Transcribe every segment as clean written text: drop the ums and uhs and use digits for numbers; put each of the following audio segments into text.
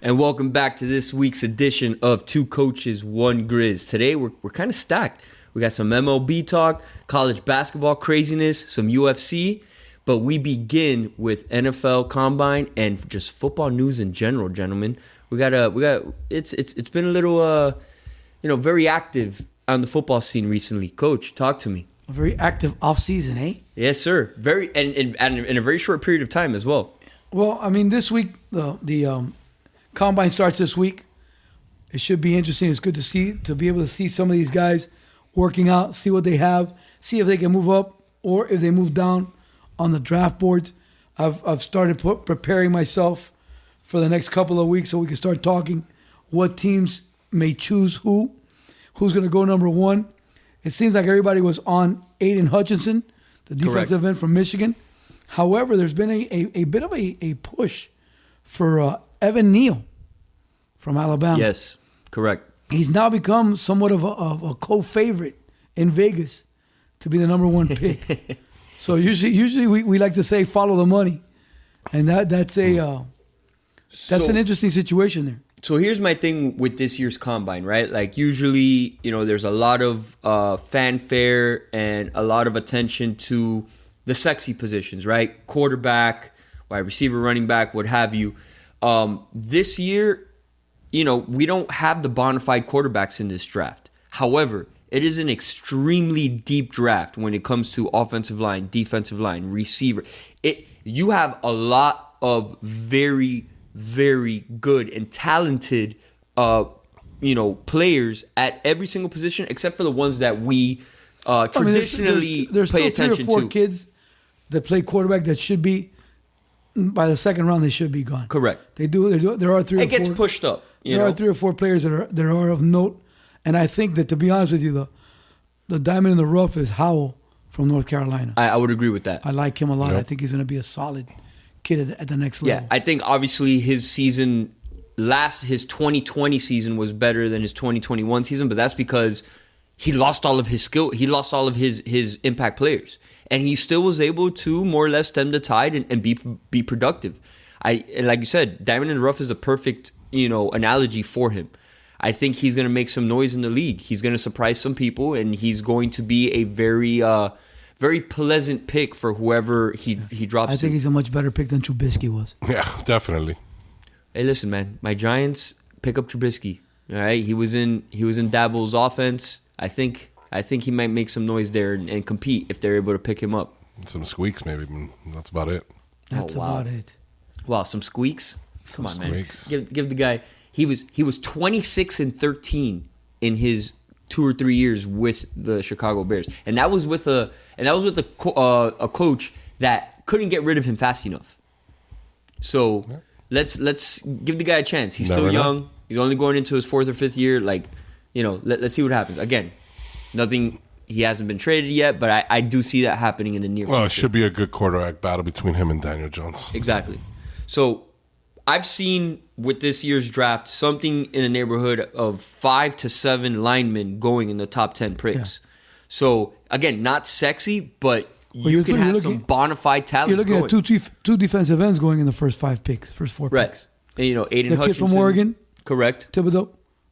and welcome back to this week's edition of Two Coaches, One Grizz. Today, we're kind of stacked. We got some MLB talk, college basketball craziness, some UFC, but we begin with NFL Combine and just football news in general, gentlemen. It's been a little, very active on the football scene recently. Coach, talk to me. A very active offseason, eh? Yes, sir. Very and in a very short period of time as well. Well, I mean, this week the Combine starts this week. It should be interesting. It's good to be able to see some of these guys working out, see what they have, see if they can move up or if they move down on the draft boards. I've started preparing myself for the next couple of weeks so we can start talking what teams may choose who's going to go number one. It seems like everybody was on Aiden Hutchinson, the defensive end from Michigan. However, there's been a bit of a push for Evan Neal from Alabama. Yes, correct. He's now become somewhat of a co-favorite in Vegas to be the number one pick. So usually we like to say follow the money, and that's an interesting situation there. So here's my thing with this year's Combine, right? Like usually, there's a lot of fanfare and a lot of attention to the sexy positions, right? Quarterback, wide receiver, running back, what have you. This year, we don't have the bona fide quarterbacks in this draft. However, it is an extremely deep draft when it comes to offensive line, defensive line, receiver. You have a lot of very, very good and talented, players at every single position, except for the ones that we traditionally there's pay still attention 3 or 4 to. kids that play quarterback that should be, by the second round, they should be gone. Correct. They do. There are 3 or 4. It gets pushed up. There are 3 or 4 players that are of note, and I think that, to be honest with you, the diamond in the rough is Howell from North Carolina. I would agree with that. I like him a lot. Yep. I think he's going to be a solid kid at the next level. Yeah, I think obviously his 2020 season was better than his 2021 season, but that's because he lost all of his skill. He lost all of his impact players, and he still was able to more or less stem the tide and be productive. Like you said, diamond in the rough is a perfect analogy for him. I think he's going to make some noise in the league. He's going to surprise some people, and he's going to be a very very pleasant pick for whoever he drops. I think he's a much better pick than Trubisky was. Yeah, definitely. Hey, listen, man. My Giants pick up Trubisky. All right, he was in Daboll's offense. I think he might make some noise there and compete if they're able to pick him up. Some squeaks, maybe. That's about it. That's about it. Wow, some squeaks. Come on, squeaks. man. Give the guy. He was 26-13 in his 2 or 3 years with the Chicago Bears, and that was with a coach that couldn't get rid of him fast enough. So let's give the guy a chance. He's still young. He's only going into his 4th or 5th year. Let's see what happens. Again, nothing. He hasn't been traded yet, but I do see that happening in the near future. Well, it should be a good quarterback battle between him and Daniel Jones. Exactly. So I've seen with this year's draft something in the neighborhood of 5 to 7 linemen going in the top 10 picks. Yeah. So again, not sexy, but you can have some bona fide talent. You're looking going. at two defensive ends going in the first 4 picks. Right. And, Aiden Hutchinson. The kid from Oregon. Correct. Thibodeau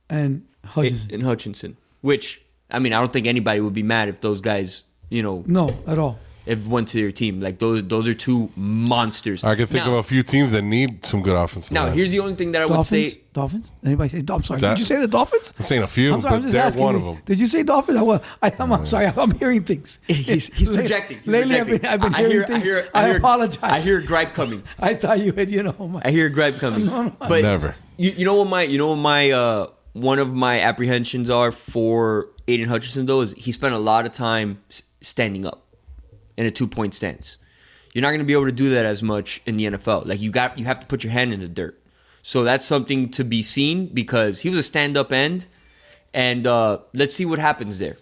and Hutchinson. And Hutchinson. Which, I don't think anybody would be mad if those guys, No, at all. If went to your team. Like, those are 2 monsters. I can think of a few teams that need some good offensive line. Now, here's the only thing that I would say. Dolphins? Anybody say Dolphins? I'm sorry. Did you say the Dolphins? I'm saying a few, but they're one of them. Did you say Dolphins? I'm sorry. I'm hearing things. He's projecting. Lately, I've been hearing things. I apologize. I hear a gripe coming. I thought you had, I hear a gripe coming. No. But never. You know what my one of my apprehensions are for Aiden Hutchinson, though, is he spent a lot of time standing up in a 2-point stance. You're not going to be able to do that as much in the NFL. Like you have to put your hand in the dirt. So that's something to be seen because he was a stand-up end, and let's see what happens there.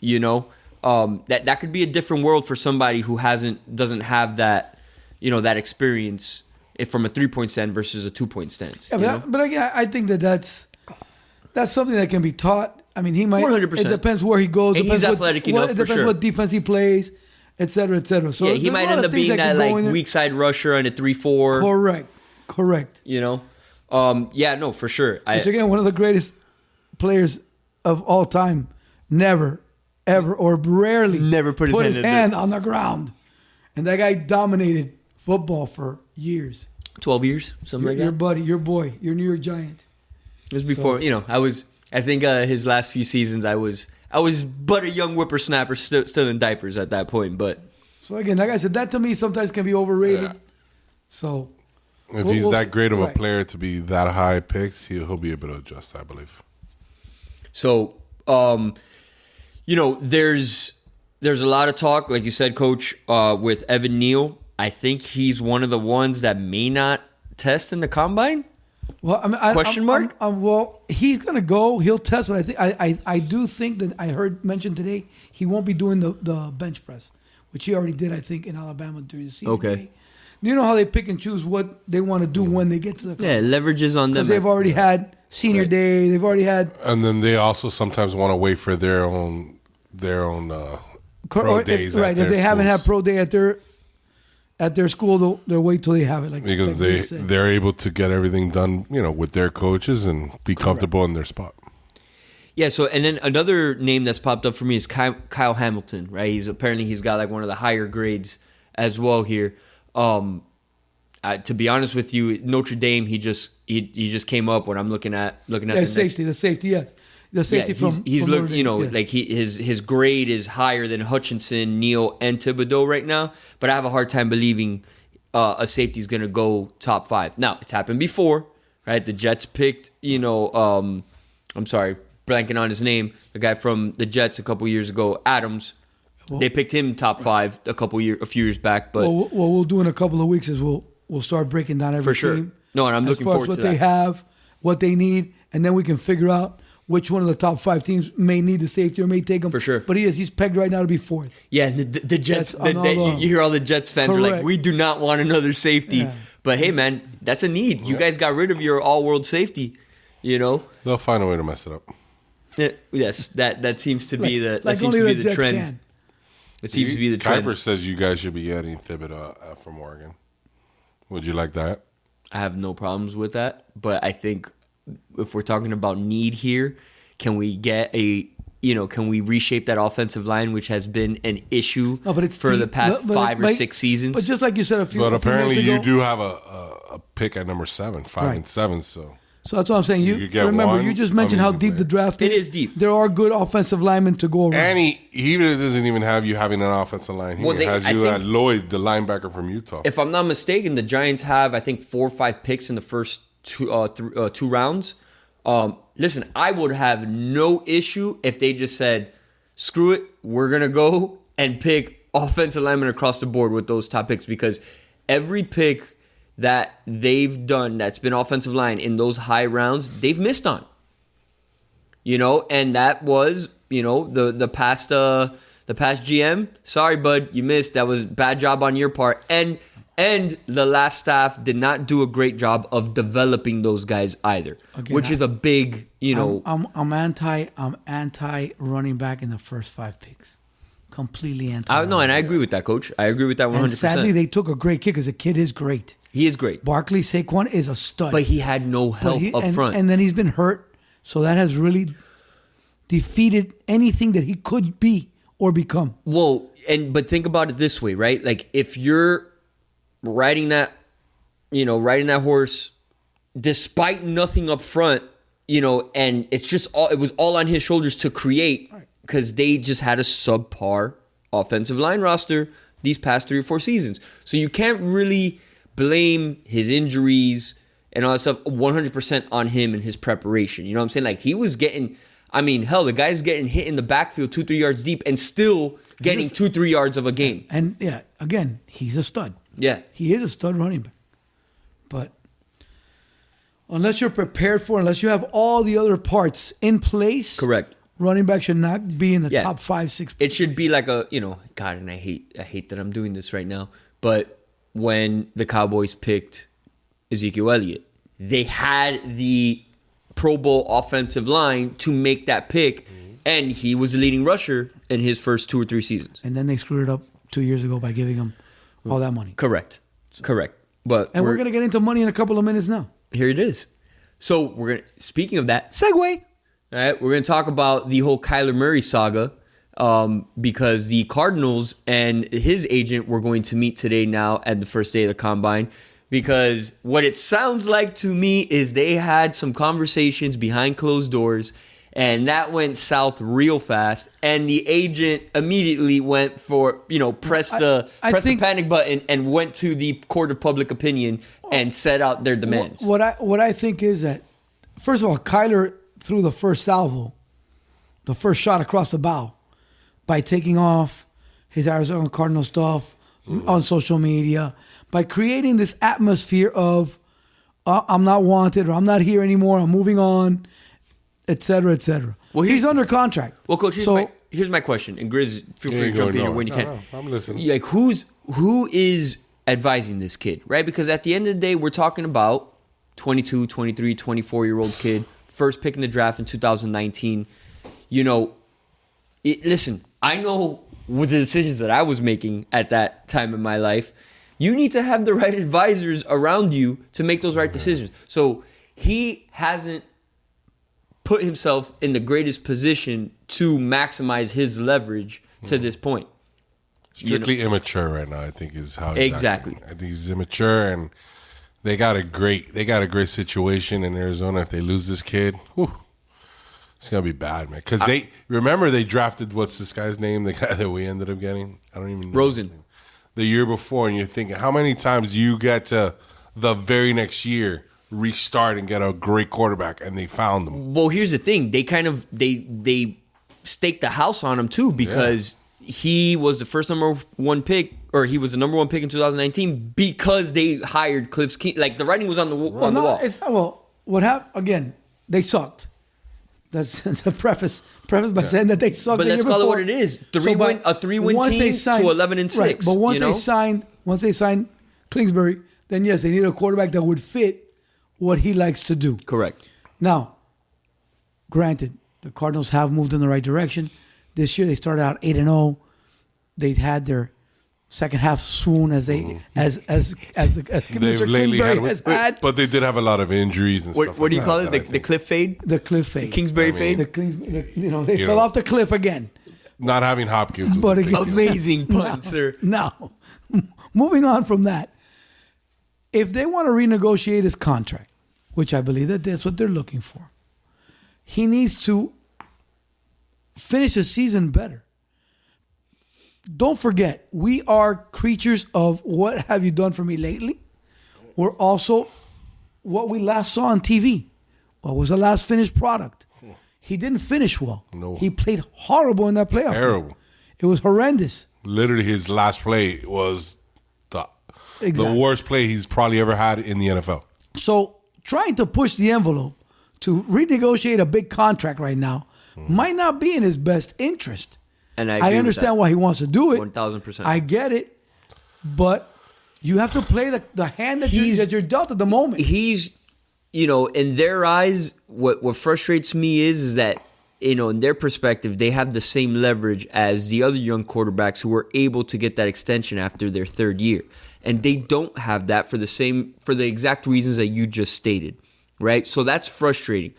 That could be a different world for somebody who doesn't have that, that experience from a 3-point stand versus a 2-point stance. Yeah, but again, I think that's something that can be taught. He might. 100%. It depends where he goes. And he's athletic enough for sure. It depends what defense he plays, et cetera, et cetera. So yeah, he might end up being that weak side rusher and a 3-4. Correct. Yeah, no, for sure. Which again, one of the greatest players of all time, never, ever, or rarely never put his hand on the ground. And that guy dominated football for years. 12 years, something like that. Your buddy, your boy, your New York Giant. It was before, I think his last few seasons, I was but a young whippersnapper still in diapers at that point. But so again, like I said, that to me sometimes can be overrated. Yeah. So if he's that great of a player to be that high picked, he'll be able to adjust, I believe. So, there's a lot of talk, like you said, Coach, with Evan Neal. I think he's one of the ones that may not test in the combine. Well, question mark. Well, he's gonna go. He'll test, but I do think that I heard mentioned today he won't be doing the bench press, which he already did. I think in Alabama during the season. Okay. Day. You know how they pick and choose what they want to do when they get to the combine. Yeah, leverages on them because they've already had senior day. They've already had, and then they also sometimes want to wait for their own pro days. Right, if they haven't had pro day at their school, they'll wait till they have it. Because they're able to get everything done, with their coaches and be comfortable in their spot. Yeah. So, and then another name that's popped up for me is Kyle Hamilton. Right. He's got like one of the higher grades as well here. To be honest with you, Notre Dame, he just came up when I'm looking at the safety. Yes. The safety from look, yes. like his grade is higher than Hutchinson, Neal, and Thibodeau right now. But I have a hard time believing a safety is going to go top 5. Now it's happened before, right? The Jets picked, I'm sorry, blanking on his name, the guy from the Jets a couple years ago, Adams. Well, they picked him top 5 a few years back. But what we'll do in a couple of weeks is we'll start breaking down every for sure. team. No, and I'm looking forward to that. What they have, what they need, and then we can figure out which one of the top 5 teams may need the safety or may take him. For sure. But he's pegged right now to be 4th. Yeah, the Jets, you hear all the Jets fans are like, we do not want another safety. Yeah. But hey, man, that's a need. You guys got rid of your all-world safety, They'll find a way to mess it up. Yes, that seems to be the Jets trend. Can. It seems to be the trend. Kuiper says you guys should be getting Thibodeau from Oregon. Would you like that? I have no problems with that, but I think if we're talking about need here, can we get can we reshape that offensive line, which has been an issue for the past 5 or 6 seasons? But just like you said But apparently you do have a pick at number 7, 5 and 7, so that's what I'm saying. You remember, you just mentioned how deep the draft is. It is deep. There are good offensive linemen to go around. And he doesn't even have you having an offensive line. He has you at Lloyd, the linebacker from Utah. If I'm not mistaken, the Giants have, I think, 4 or 5 picks in the first 2 rounds. Listen, I would have no issue if they just said, screw it, we're going to go and pick offensive linemen across the board with those top picks, because every pick that they've done that's been offensive line in those high rounds, they've missed on. And that was, the past GM, sorry, bud, you missed. That was a bad job on your part. And the last staff did not do a great job of developing those guys either, which is a big, I'm anti running back in the first 5 picks. Completely anti. No, and I agree with that, Coach. I agree with that 100%. And sadly, they took a great kick because the kid is great. He is great. Barkley Saquon is a stud. But he had no help up front. And then he's been hurt, so that has really defeated anything that he could be or become. Well, but think about it this way, right? Like if you're riding that horse despite nothing up front, and it was all on his shoulders to create, because they just had a subpar offensive line roster these past 3 or 4 seasons. So you can't really blame his injuries and all that stuff 100% on him and his preparation. You know what I'm saying? Like he was getting, the guy's getting hit in the backfield 2-3 yards deep and still getting 2-3 yards of a game. And yeah, again, he's a stud. Yeah. He is a stud running back. But unless you're prepared for it, unless you have all the other parts in place. Correct. Running back should not be in the top 5, 6. It should be like God, and I hate that I'm doing this right now, but when the Cowboys picked Ezekiel Elliott, they had the Pro Bowl offensive line to make that pick, and he was the leading rusher in his first 2 or 3 seasons. And then they screwed it up 2 years ago by giving him all that money. Correct. But we're going to get into money in a couple of minutes now. Here it is. So speaking of that, segue. All right, we're gonna talk about the whole Kyler Murray saga because the Cardinals and his agent were going to meet today now at the first day of the combine. Because what it sounds like to me is they had some conversations behind closed doors, and that went south real fast. And the agent immediately went for, pressed the panic button and went to the court of public opinion and set out their demands. What I think is that, first of all, Kyler threw the first salvo, the first shot across the bow, by taking off his Arizona Cardinal stuff on social media, by creating this atmosphere of I'm not wanted or I'm not here anymore, I'm moving on, et cetera, et cetera. Well, he's under contract. Well, Coach, here's my question, and Grizz, feel free to jump in here when you can. No, I'm listening. Like, who is advising this kid, right? Because at the end of the day, we're talking about 22, 23, 24-year-old kid, first pick in the draft in 2019. Listen, I know with the decisions that I was making at that time in my life, you need to have the right advisors around you to make those right decisions. So he hasn't put himself in the greatest position to maximize his leverage to this point. Strictly immature right now, I think, is how he's exactly. acting. I think he's immature, and they got a great situation in Arizona. If they lose this kid, it's gonna be bad, man. Because they drafted, what's this guy's name? The guy that we ended up getting, I don't even know. Rosen. The year before, and you're thinking, how many times do you get to the very next year restart and get a great quarterback, and they found them? Well, here's the thing: they staked the house on him too, because he was the first number one pick, or he was the number one pick in 2019 because they hired Cliff King. Like, the writing was on the wall. What happened again? They sucked. That's the preface by saying that they sucked. But let's call it what it is: a 3-win team to 11-6. Right, but once they signed Kingsbury, then yes, they needed a quarterback that would fit what he likes to do. Correct. Now, granted, the Cardinals have moved in the right direction. This year they started out 8-0. They had their second half swoon as Mr. Kingsbury has had. But they did have a lot of injuries and stuff. What do you call it? The cliff fade? The cliff fade. The Kingsbury fade? They fell off the cliff again. Not having Hopkins. But again, amazing pun, sir. Now, moving on from that, if they want to renegotiate his contract, which I believe that that's what they're looking for, he needs to finish the season better. Don't forget, we are creatures of what have you done for me lately? We're also what we last saw on TV. What was the last finished product? He didn't finish well. No. He played horrible in that playoff. Terrible. Game. It was horrendous. Literally, his last play was the worst play he's probably ever had in the NFL. So trying to push the envelope to renegotiate a big contract right now might not be in his best interest. And I understand why he wants to do it. 1,000%. I get it. But you have to play the hand that you're dealt at the moment. He's, in their eyes, what frustrates me is that, in their perspective, they have the same leverage as the other young quarterbacks who were able to get that extension after their third year. And they don't have that for the exact reasons that you just stated, right? So that's frustrating.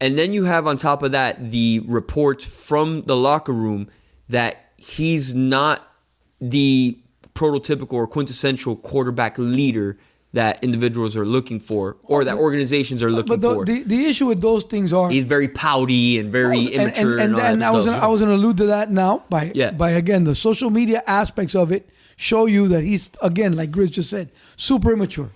And then you have on top of that the reports from the locker room that he's not the prototypical or quintessential quarterback leader that individuals are looking for or that organizations are looking for. But the issue with those things are... He's very pouty and very immature and all that stuff. I was going to allude to that now by again, the social media aspects of it show you that he's, again, like Grizz just said, super immature.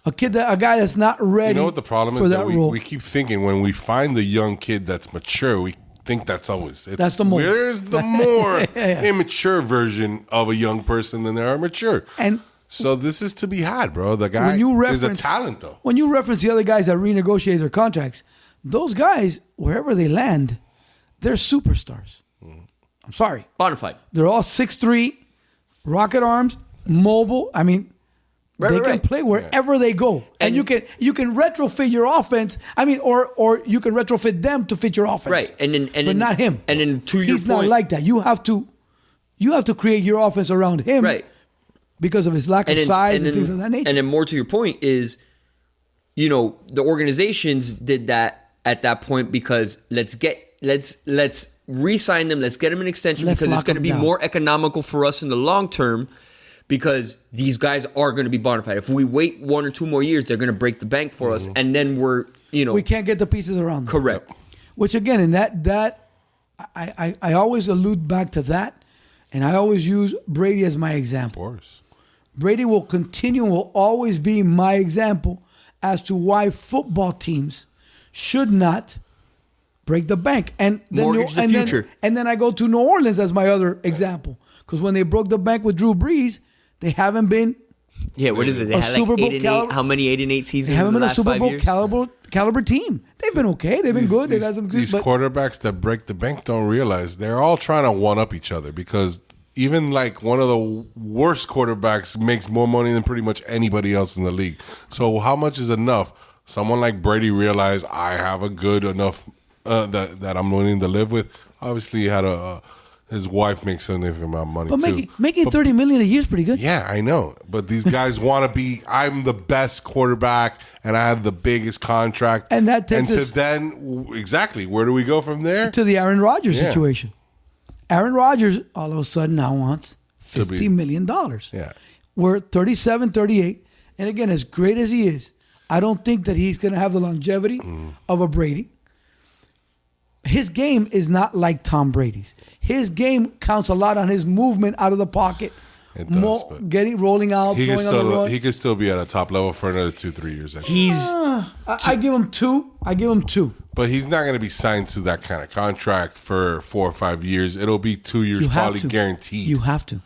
A guy that's not ready. You know what the problem is? That we keep thinking when we find the young kid that's mature, we think that's always. That's the more. There's the more immature version of a young person than there are mature. And so this is to be had, bro. The guy is a talent, though. When you reference the other guys that renegotiate their contracts, those guys, wherever they land, they're superstars. I'm sorry. Bonafide. They're all 6'3", rocket arms, mobile. I mean, they can play wherever they go, and you can retrofit your offense. I mean, or you can retrofit them to fit your offense, right? But not him. And then to your he's not like that. You have to create your offense around him, right? Because of his lack of size and things of that nature. And then more to your point is, the organizations did that at that point because let's re-sign them, let's get them an extension because it's going to be more economical for us in the long term because these guys are going to be bona fide. If we wait 1 or 2 more years, they're going to break the bank for us, and then we can't get the pieces around them. Correct. Which again, in that I always allude back to that, and I always use Brady as my example. Of course. Brady will always be my example as to why football teams should not break the bank. And then mortgage the future. And then I go to New Orleans as my other example. Because when they broke the bank with Drew Brees, they haven't been what is it? They had Super Bowl 8 and 8. How many 8 and 8 seasons? They haven't in been the a Super last Bowl caliber team. They've been okay. They've been good. They've had some good. These quarterbacks that break the bank don't realize they're all trying to one up each other because even like one of the worst quarterbacks makes more money than pretty much anybody else in the league. So how much is enough? Someone like Brady realized I have a good enough that I'm willing to live with. Obviously, he had his wife makes a significant amount of money too. Making $30 million a year is pretty good. Yeah, I know. But these guys want to be. I'm the best quarterback, and I have the biggest contract. And that takes us exactly. Where do we go from there? To the Aaron Rodgers situation. Aaron Rodgers all of a sudden now wants $50 million. Yeah, we're 37, 38, and again, as great as he is, I don't think that he's going to have the longevity of a Brady. His game is not like Tom Brady's. His game counts a lot on his movement out of the pocket. It does, but rolling out, throwing on the run. He could still be at a top level for another 2-3 years. I give him 2. But he's not going to be signed to that kind of contract for 4 or 5 years. It'll be 2 years probably guaranteed. You have to.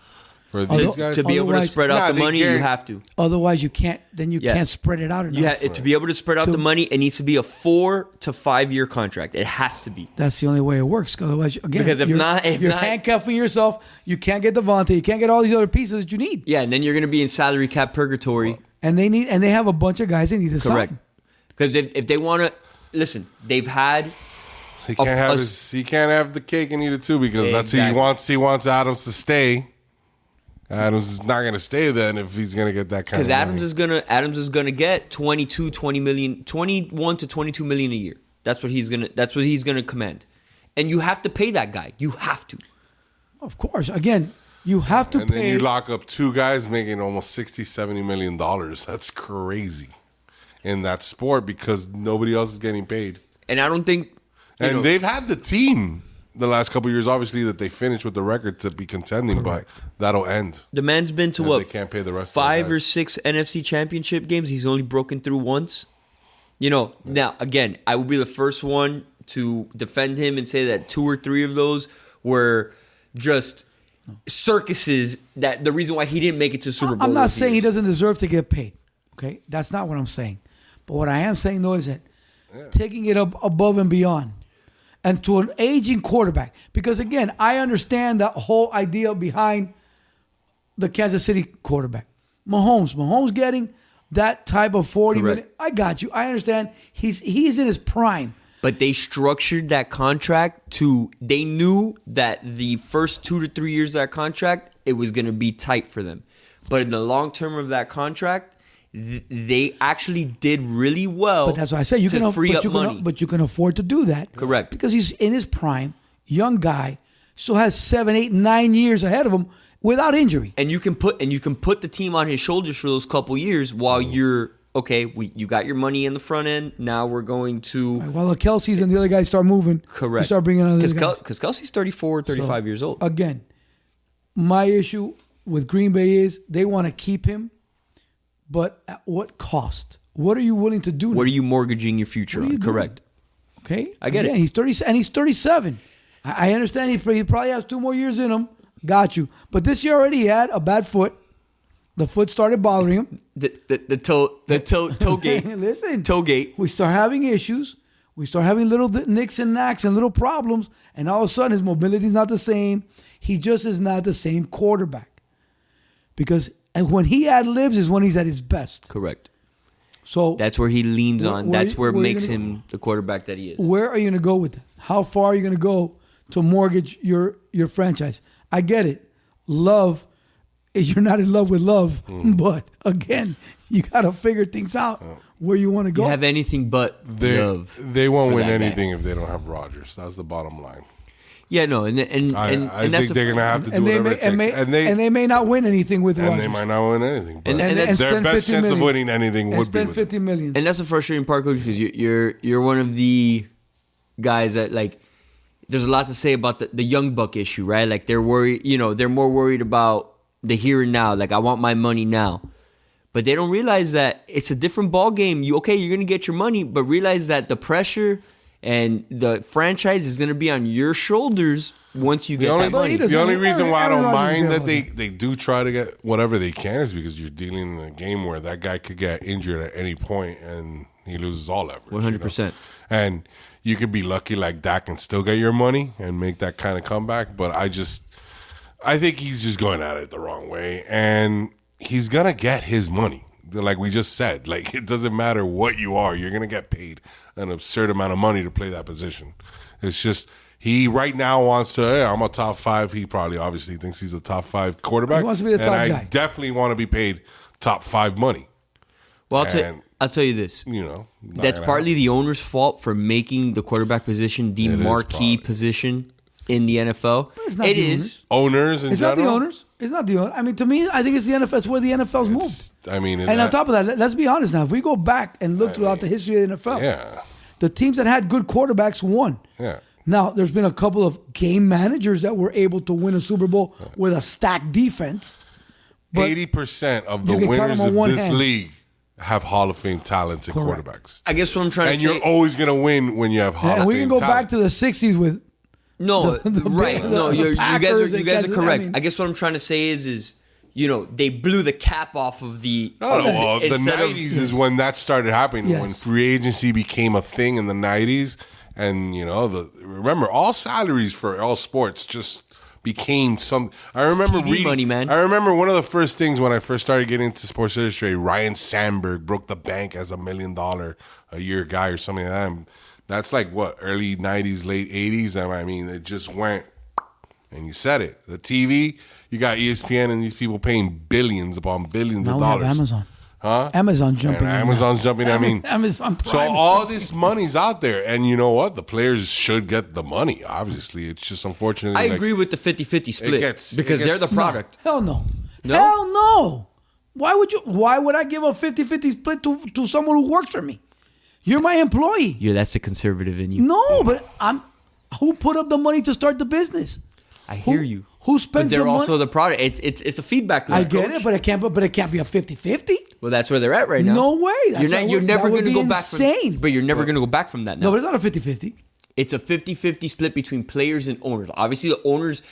For these guys to be able to spread out the money, you have to. Otherwise, you can't. Then you can't spread it out enough. To be able to spread out the money, it needs to be a 4 to 5 year contract. It has to be. That's the only way it works. Otherwise, again, because if you're handcuffing yourself. You can't get Devontae. You can't get all these other pieces that you need. Yeah, and then you're going to be in salary cap purgatory. And they have a bunch of guys they need to Correct. sign. Because if they want to listen, they've had. He can't have the cake and eat it too because that's who he wants. He wants Adams to stay. Adams is not going to stay then if he's going to get that kind of money. Because Adams is going to get 21 to 22 million a year. That's what he's going to command. And you have to pay that guy. You have to. Of course. Again, you have to pay. And then you lock up 2 guys making almost $60-70 million. That's crazy in that sport because nobody else is getting paid. And I don't think they've had the team the last couple of years, obviously, that they finished with the record to be contending, but that'll end. The man's been to They can't pay the rest 5 or 6 NFC championship games. He's only broken through once. Now, again, I will be the first one to defend him and say that 2 or 3 of those were just circuses that the reason why he didn't make it to Super Bowl. I'm not saying he doesn't deserve to get paid. Okay? That's not what I'm saying. But what I am saying, though, is that taking it up above and beyond. And to an aging quarterback. Because, again, I understand the whole idea behind the Kansas City quarterback. Mahomes getting that type of 40 million. I got you. I understand. He's in his prime. But they structured that contract they knew that the first 2 to 3 years of that contract, it was going to be tight for them. But in the long term of that contract, they actually did really well. But that's why I say you can free up money. But you can afford to do that. Correct. Because he's in his prime, young guy, still has 7, 8, 9 years ahead of him without injury. And you can put the team on his shoulders for those couple years while you're you got your money in the front end. Now we're going to while the Kelce's and the other guys start moving. Correct. You start bringing other guys. Because Kelce's 34, 35 years old. Again, my issue with Green Bay is they want to keep him. But at what cost? What are you willing to do? What are you mortgaging your future on? Correct. Okay. I get it. He's 30 and he's 37. I understand he probably has 2 more years in him. Got you. But this year already he had a bad foot. The foot started bothering him. The toe gate. Listen. Toe gate. We start having issues. We start having little nicks and knacks and little problems. And all of a sudden his mobility is not the same. He just is not the same quarterback. Because and when he ad-libs is when he's at his best. Correct. So that's where he leans on. That's where it makes him the quarterback that he is. Where are you going to go with that? How far are you going to go to mortgage your franchise? I get it. Love is you're not in love with love. But again, you got to figure things out where you want to go. You have anything but love. They won't for win that guy. anything if they don't have Rodgers. That's the bottom line. Yeah, no, and I that's think they're going to have to do and whatever it takes. and they may not win anything with and Rodgers. they might not win anything. But And their spend best 50 chance of million. winning anything and would be spend with $50 million. And that's a frustrating part, Coach, because you're one of the guys that, like, there's a lot to say about the young buck issue, right? Like, they're worried, they're more worried about the here and now. Like, I want my money now. But they don't realize that it's a different ball game. You're going to get your money, but realize that the pressure and the franchise is going to be on your shoulders once you get that money. The only reason why I don't mind that money. they do try to get whatever they can is because you're dealing in a game where that guy could get injured at any point and he loses all leverage. 100%. And you could be lucky like Dak and still get your money and make that kind of comeback. But I think he's just going at it the wrong way. And he's going to get his money. Like we just said, like it doesn't matter what you are, you're going to get paid an absurd amount of money to play that position. It's just he right now wants to, hey, I'm a top 5. He probably obviously thinks he's a top 5 quarterback. He wants to be the top and guy. I definitely want to be paid top 5 money. Well, I'll tell you this. not That's partly the owner's fault for making the quarterback position the marquee position in the NFL. It's not It the is. Owners in It's general. not the owners. It's not the owners. I mean, to me, I think it's the NFL. It's where the NFL's moved. I mean, And on top of that, let's be honest now. If we go back and look throughout the history of the NFL, the teams that had good quarterbacks won. Yeah. Now, there's been a couple of game managers that were able to win a Super Bowl with a stacked defense. But 80% of the you can count winners them on of one this hand. league have Hall of Fame talented Correct. quarterbacks. I guess what I'm trying And to say. you're always going to win when you have Hall of and Fame we can go talent. back to the 60s with No, the you Packers guys are and correct. I mean- I guess what I'm trying to say is they blew the cap off of the. No, of this well, the instead of- 90s is when that started happening, Yes. when free agency became a thing in the 90s. And, remember, all salaries for all sports just became some. I remember TV reading. money, man. I remember one of the first things when I first started getting into Sports Illustrated, Ryan Sandberg broke the bank as $1 million a year guy or something like that. And that's like what, early 90s, late 80s? I mean, it just went. And you said it. The TV, you got ESPN and these people paying billions upon billions now of we have dollars. Amazon. Huh? Amazon jumping. And in Amazon's now. jumping. I mean, Amazon so Prime. all this money's out there, and you know what? The players should get the money. Obviously, it's just unfortunate. I agree with the 50-50 split because they're the product. Hell no. No? Hell no. Why would I give a 50-50 split to someone who works for me? You're my employee. Yeah, that's the conservative in you. No, but who put up the money to start the business? I hear you. Who spends But they're the money? also the product. It's a feedback loop. I get Coach. it, but it can't be a 50-50. Well, that's where they're at right now. No way. You're never going to go back. insane. But you're never going to go back from that now. No, but it's not a 50-50. It's a 50-50 split between players and owners. Obviously, the owners.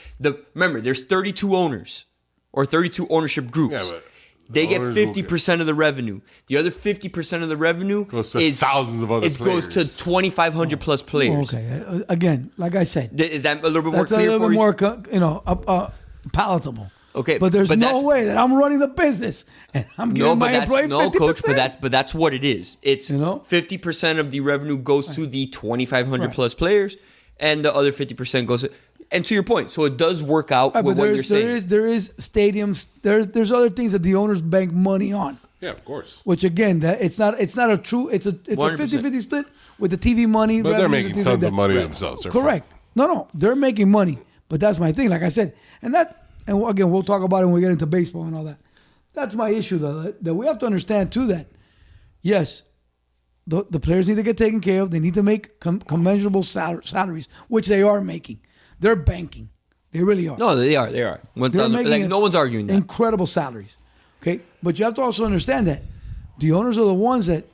Remember, there's 32 owners or 32 ownership groups. Yeah, but they get owners will 50% of the revenue. The other 50% of the revenue Goes to thousands of other It goes to players. 2,500 plus players. Okay. Again, like I said, Is that a little bit more that's a clear little for bit you? more, palatable. Okay, but there's but no that's- way that I'm running the business and I'm giving my employee 50%. Coach, but that's what it is. It's 50% 50% of the revenue goes to the 2,500 plus players, and the other 50% goes. And to your point, so it does work out Right, with but what you're saying. there is stadiums. There's other things that the owners bank money on. Yeah, of course. Which again, that it's not a true. It's a 100%. 50-50 split with the TV money. But they're revenues, making things tons like that. of money themselves. They're Correct. No, they're making money. But that's my thing. Like I said, and again, we'll talk about it when we get into baseball and all that. That's my issue, though. That we have to understand too that yes, the players need to get taken care of. They need to make commensurable salaries, which they are making. They're banking. They really are. No, they are. 1,000. Like no one's arguing that. Incredible salaries. Okay, but you have to also understand that the owners are the ones that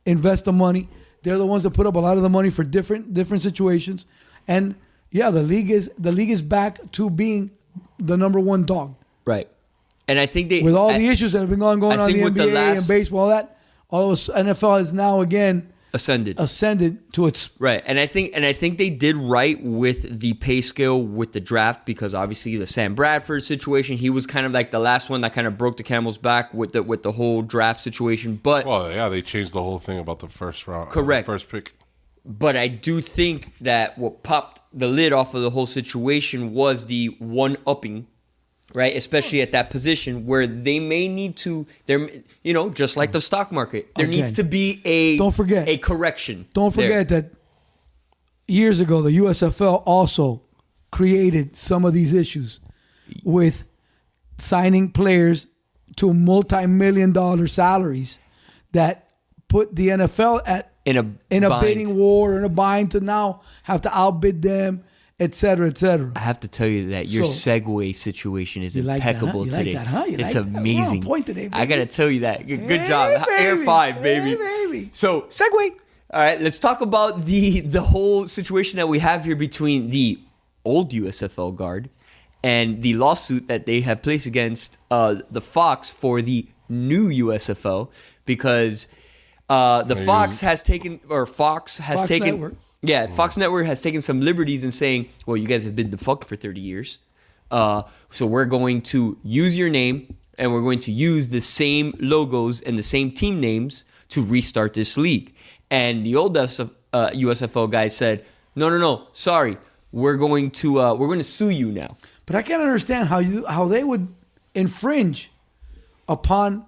invest the money. They're the ones that put up a lot of the money for different situations. And yeah, the league is back to being the number one dog. Right. And I think With all the issues that have been going on in the think with the NBA and last- baseball, all of NFL is now again ascended to its right. And I think they did right with the pay scale with the draft, because obviously the Sam Bradford situation, he was kind of like the last one that kind of broke the camel's back with the whole draft situation. But Well, yeah, they changed the whole thing about the first round. Correct. First pick. But I do think that what popped the lid off of the whole situation was the one-upping right? Especially at that position where they may need to, just like the stock market, there needs to be a correction. Don't forget that years ago, the USFL also created some of these issues with signing players to multi-million-dollar salaries that put the NFL in a bidding war, in a bind to now have to outbid them, et cetera, et cetera. I have to tell you that your segue situation is impeccable today. Like that, huh? It's amazing. We're on point today, baby. I got to tell you that. Good job. Baby. Air 5, baby. Hey, baby. So, segue. All right, let's talk about the whole situation that we have here between the old USFL guard and the lawsuit that they have placed against the Fox for the new USFL, because Fox Network has taken some liberties in saying, well, you guys have been defunct for 30 years. So we're going to use your name and we're going to use the same logos and the same team names to restart this league. And the old USFL guys said, no, sorry, we're going to sue you now. But I can't understand how they would infringe upon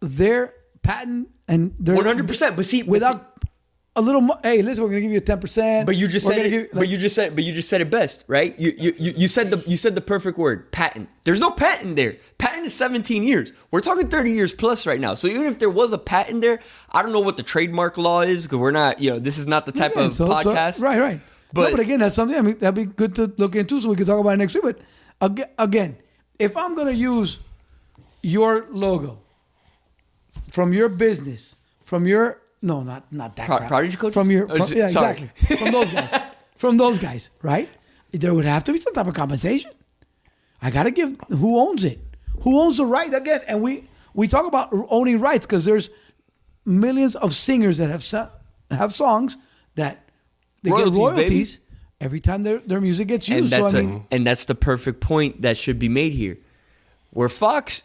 their patent and their 100%. But see, without a little. Hey, listen, we're going to give you 10%. But you just said it. But you just said it best, right? You said the perfect word, patent. There's no patent there. Patent is 17 years. We're talking 30 years plus right now. So even if there was a patent there, I don't know what the trademark law is, because we're not. This is not the type of podcast. Right. But again, that's something. I mean, that'd be good to look into, so we can talk about it next week. But again, if I'm going to use your logo from your business, from your not that Prodigy coaches? Exactly. From those guys, right? There would have to be some type of compensation. I got to give who owns it. Who owns the right? Again, and we talk about owning rights because there's millions of singers that have songs that they get royalties every time their music gets used. And that's the perfect point that should be made here. Where Fox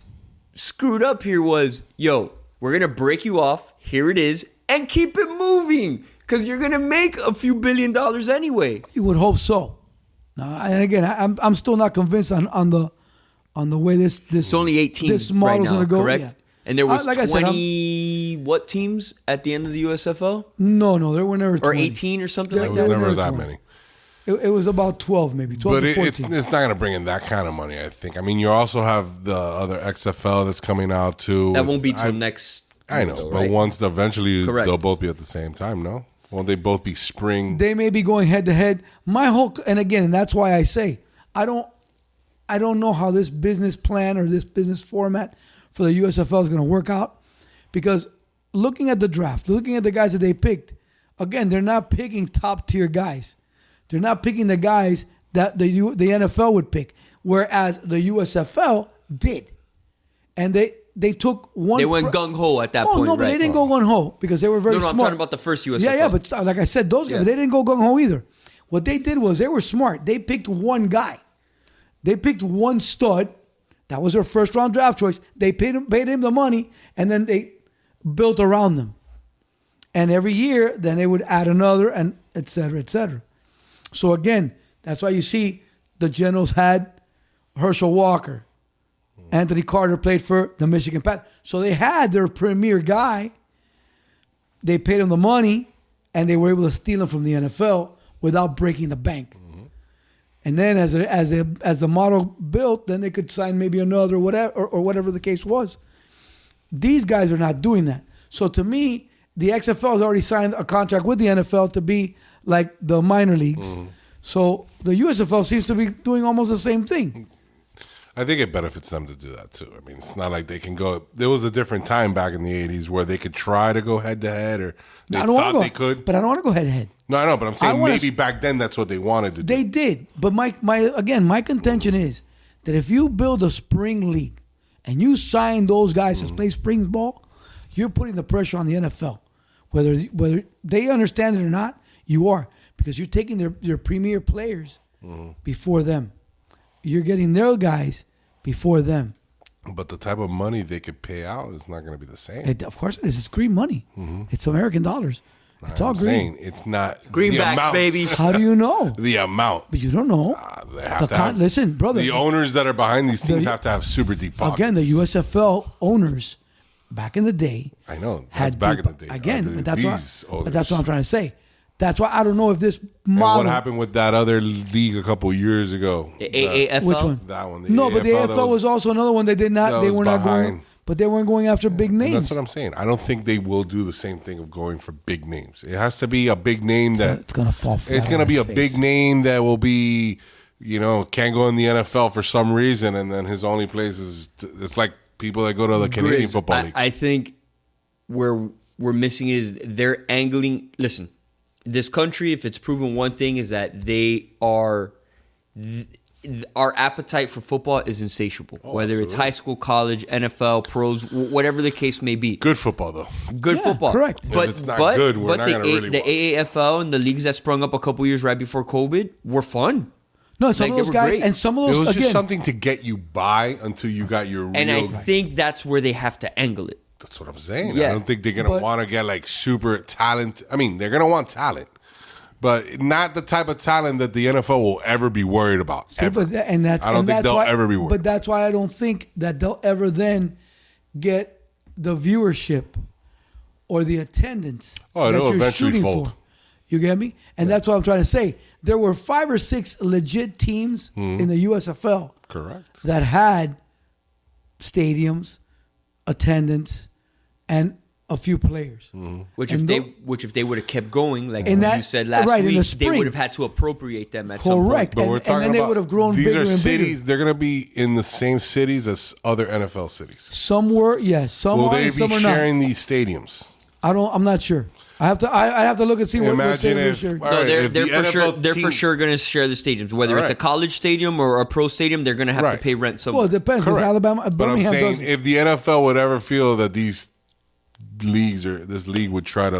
screwed up here was, we're going to break you off. Here it is. And keep it moving, because you're going to make a few $1 billion anyway. You would hope so. And again, I'm still not convinced on the way this it's only 18 this model's right now, gonna go. Correct? Yeah. And there was like 20 what teams at the end of the USFL? No, there were never 20. Or 18 or something like that. There was never that many. It was about 12, maybe 12 but to 14. it's not going to bring in that kind of money, I think. I mean, you also have the other XFL that's coming out too. That won't be till next. I know, but once eventually they'll both be at the same time, no? Won't they both be spring? They may be going head to head. And that's why I say I don't know how this business plan or this business format for the USFL is going to work out, because looking at the draft, looking at the guys that they picked, again, they're not picking top tier guys. They're not picking the guys that the NFL would pick, whereas the USFL did, and they took one. They went gung ho at that point. No, but they didn't go gung ho because they were very smart. I'm talking about the first USFL. Yeah, but like I said, those guys, but they didn't go gung ho either. What they did was they were smart. They picked one guy. They picked one stud. That was their first round draft choice. They paid him the money, and then they built around them. And every year, then they would add another, and et cetera, et cetera. So again, that's why you see the Generals had Herschel Walker. Anthony Carter played for the Michigan Panthers. So they had their premier guy. They paid him the money, and they were able to steal him from the NFL without breaking the bank. Mm-hmm. And then as the model built, then they could sign maybe another or whatever the case was. These guys are not doing that. So to me, the XFL has already signed a contract with the NFL to be like the minor leagues. Mm-hmm. So the USFL seems to be doing almost the same thing. I think it benefits them to do that too. I mean, it's not like they can go. There was a different time back in the 80s where they could try to go head to head, or they thought they could. But I don't want to go head to head. No, I know, but I'm saying maybe back then that's what they wanted to do. They did. But my contention is that if you build a spring league and you sign those guys to play spring ball, you're putting the pressure on the NFL. Whether they understand it or not, you are. Because you're taking their premier players before them. You're getting their guys before them. But the type of money they could pay out is not going to be the same. Of course it is. It's green money. Mm-hmm. It's American dollars. It's all green. Saying it's not Greenbacks, the amount. baby. How do you know? The amount. But you don't know. They have to have, listen, brother. the owners that are behind these teams have to have super deep pockets. Again, the USFL owners back in the day. I know. Had That's back deep, in the day. Again, But that's what I'm trying to say. That's why I don't know if this And model. what happened with that other league a couple years ago? The AAFL? Which one? That one. No, but the AFL was also another one. They did not. that They was were not going. behind. But they weren't going after big And names. that's what I'm saying. I don't think they will do the same thing of going for big names. It has to be a big name that It's gonna fall flat. it's going to on be a its big face. name that will be, can't go in the NFL for some reason, and then his only place is it's like people that go to the Canadian Grizz, Football League. I think where we're missing is they're angling. Listen, this country, if it's proven one thing, is that they are. Our appetite for football is insatiable. Whether it's absolutely. high school, college, NFL, pros, whatever the case may be. Good football though. Good Yeah, football. correct. If it's not good, we're not gonna really the watch. AAFL and the leagues that sprung up a couple years right before COVID were fun. No, some Like, of they those were guys great. and some of It those was just again. something to get you by until you got your real. And I think that's where they have to angle it. That's what I'm saying. Yeah. I don't think they're gonna But- want to get like super talent. I mean, they're gonna want talent, but not the type of talent that the NFL will ever be worried about. See, Ever. but tha- and that's I don't and think that's they'll why, ever be worried. But that's why I don't think that they'll ever then get the viewership or the attendance Oh, that it'll you're eventually shooting fold. for. You get me? And that's what I'm trying to say. There were 5 or 6 legit teams Mm-hmm. in the USFL Correct. that had stadiums, attendance, and a few players. Mm-hmm. Which And if they would have kept going, like In that- you said last right, in the week, they spring. would have had to appropriate them at some point. Correct. But And- we're and talking then they about would have grown these bigger are and bigger. cities. They're gonna be in the same cities as other NFL cities. Some were, yes, some Will are, they and some be are not. sharing these stadiums? I'm not sure. I have to look and see what Imagine stadium if- they're sharing. all No, right, they're if the for sure. NFL They're for team- sure going to share the stadiums. Whether All it's a right. college stadium or a pro stadium, they're going to have to Right. pay rent somewhere. Well, it depends. Because Correct. Alabama, But I'm Birmingham saying doesn't. if the NFL would ever feel that these leagues or this league would try to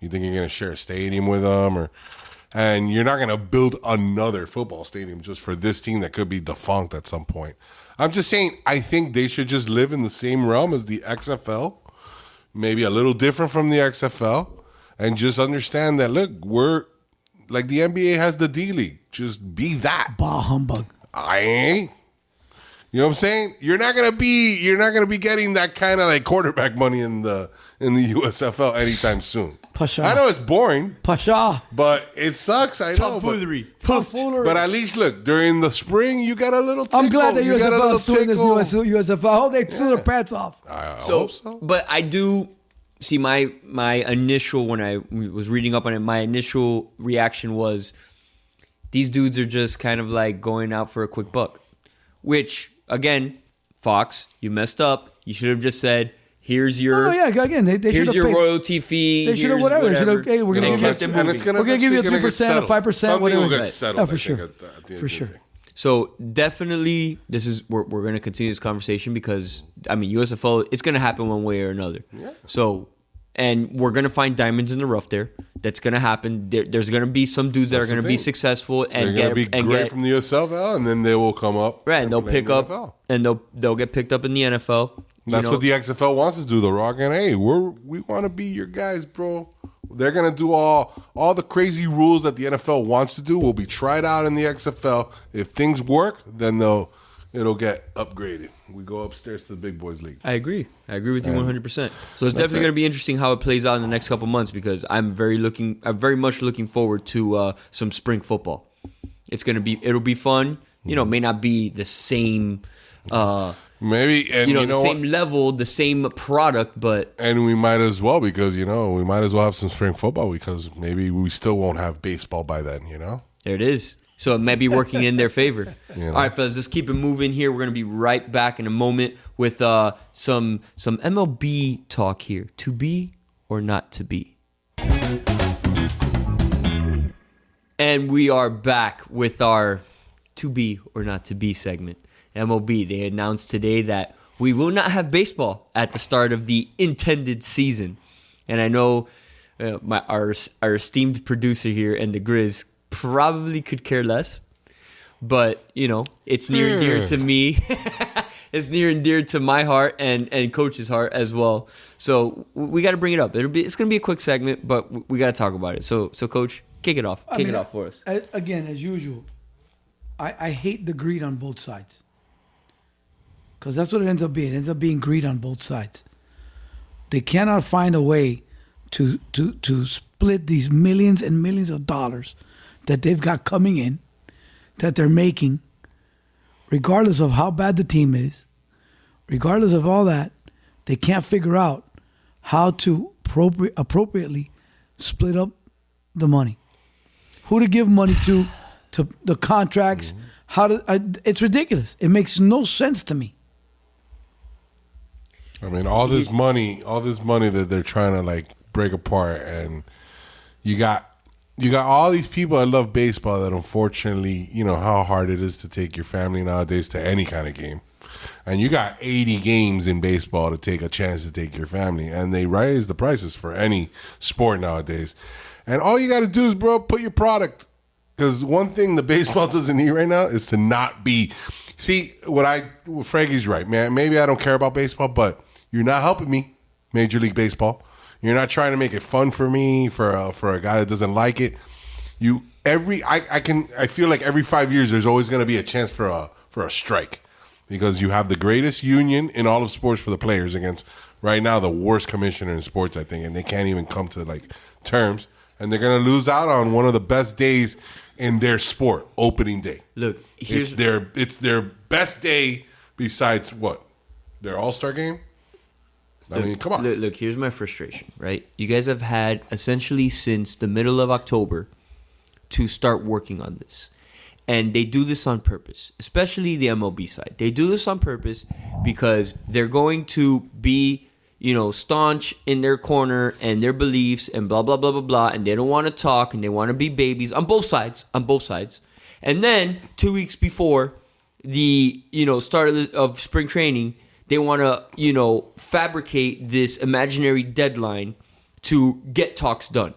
you think you're going to share a stadium with them, and you're not going to build another football stadium just for this team that could be defunct at some point. I'm just saying I think they should just live in the same realm as the XFL, maybe a little different from the XFL, and just understand that look, we're like the NBA has the D League. Just be that. Bah humbug. I ain't. You know what I'm saying? You're not gonna be getting that kind of quarterback money in the USFL anytime soon. Pasha. I know it's boring, Pasha. but it sucks. I know. Tomfoolery. But at least look, during the spring you got a little tickle. I'm glad that You got a USFL little is doing this tickle. USFL. I hope they sue their pants off. I hope so. But I do see my initial, when I was reading up on it, my initial reaction was these dudes are just kind of like going out for a quick buck. Which, again, Fox, you messed up. You should have just said, here's your Oh yeah, again, they should here's have your paid. royalty fee. They should have here's whatever. They should have. Hey, we're And gonna they give kept you, it And moving. it's gonna we're gonna give you a eventually 3%, a get 5%, Something whatever. will get Right. settled. Yeah, I for think, sure. at the end For of the sure. day. So definitely, we're going to continue this conversation because USFL, it's going to happen one way or another. Yeah. So, and we're going to find diamonds in the rough there. That's going to happen. There's going to be some dudes that are That's going the to be thing. successful and They're gonna be and great get from the USFL, and then they will come up. right. And they'll play in pick the up NFL. and they'll get picked up in the NFL. That's what the XFL wants to do. The Rock and hey, we want to be your guys, bro. They're gonna do all the crazy rules that the NFL wants to do will be tried out in the XFL. If things work, then it'll get upgraded. We go upstairs to the big boys league. I agree with you 100%. So it's definitely it. going to be interesting how it plays out in the next couple months because I'm very much looking forward to some spring football. It'll be fun. May not be the same. Maybe and the same level, the same product, but and we might as well because we might as well have some spring football because maybe we still won't have baseball by then. there it is. So it might be working in their favor. know. All right, fellas, let's keep it moving here. We're going to be right back in a moment with some MLB talk here. To be or not to be. And we are back with our to be or not to be segment. MLB, they announced today that we will not have baseball at the start of the intended season. And I know our esteemed producer here and the Grizz probably could care less. But, it's near and dear to me. it's near and dear to my heart and Coach's heart as well. So we got to bring it up. It's going to be a quick segment, but we got to talk about it. So Coach, kick it off. Kick it off for us. Again, as usual, I hate the greed on both sides. Because that's what it ends up being. It ends up being greed on both sides. They cannot find a way to split these millions and millions of dollars that they've got coming in, that they're making, regardless of how bad the team is, regardless of all that. They can't figure out how to appropriately split up the money. Who to give money to the contracts. It's ridiculous. It makes no sense to me. I mean, all this money that they're trying to like break apart, and you got all these people that love baseball that unfortunately, you know how hard it is to take your family nowadays to any kind of game. And you got 80 games in baseball to take a chance to take your family, and they raise the prices for any sport nowadays. And all you got to do is, bro, put your product. Because one thing the baseball doesn't need right now is to not be. See, Frankie's right, man. Maybe I don't care about baseball, but you're not helping me, Major League Baseball. You're not trying to make it fun for me, for a guy that doesn't like it. I feel like every 5 years there's always going to be a chance for a strike, because you have the greatest union in all of sports for the players against right now the worst commissioner in sports, I think, and they can't even come to like terms, and they're going to lose out on one of the best days in their sport, opening day. Look, it's their best day besides what? Their All-Star game? I mean, come on. Look, here's my frustration, right? You guys have had essentially since the middle of October to start working on this. And they do this on purpose, especially the MLB side. They do this on purpose because they're going to be, staunch in their corner and their beliefs and blah, blah, blah, blah, blah. And they don't want to talk and they want to be babies on both sides. And then 2 weeks before the, start of spring training, they want to, fabricate this imaginary deadline to get talks done.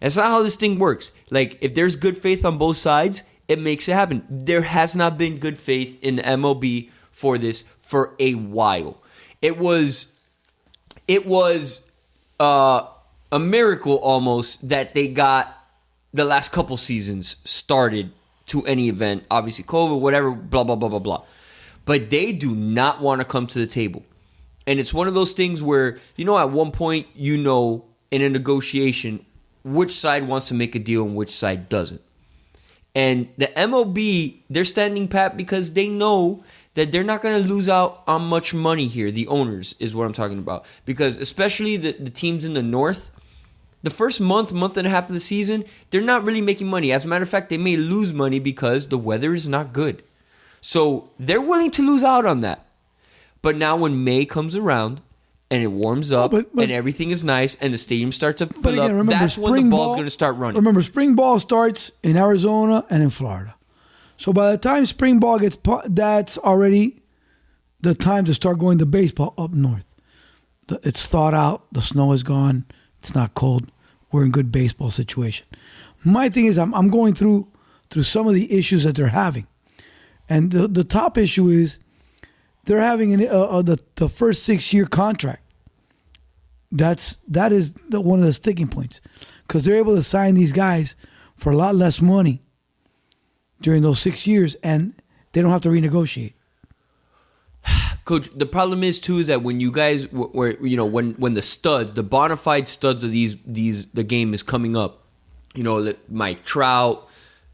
That's not how this thing works. Like, if there's good faith on both sides, it makes it happen. There has not been good faith in the MLB for this for a while. It was a miracle almost that they got the last couple seasons started to any event. Obviously, COVID, whatever, blah, blah, blah, blah, blah. But they do not want to come to the table. And it's one of those things where, at one point, in a negotiation, which side wants to make a deal and which side doesn't. And the MLB, they're standing pat because they know that they're not going to lose out on much money here. The owners is what I'm talking about. Because especially the teams in the North, the first month and a half of the season, they're not really making money. As a matter of fact, they may lose money because the weather is not good. So they're willing to lose out on that. But now when May comes around and it warms up and everything is nice and the stadium starts to fill up, remember, that's when the ball's going to start running. Remember, spring ball starts in Arizona and in Florida. So by the time spring ball gets, that's already the time to start going to baseball up north. It's thawed out. The snow is gone. It's not cold. We're in good baseball situation. My thing is I'm going through some of the issues that they're having. And the top issue is they're having the first 6-year contract. That is one of the sticking points, because they're able to sign these guys for a lot less money during those 6 years, and they don't have to renegotiate. Coach, the problem is too is that when you guys were when the studs, the bona fide studs of the game is coming up, Mike Trout,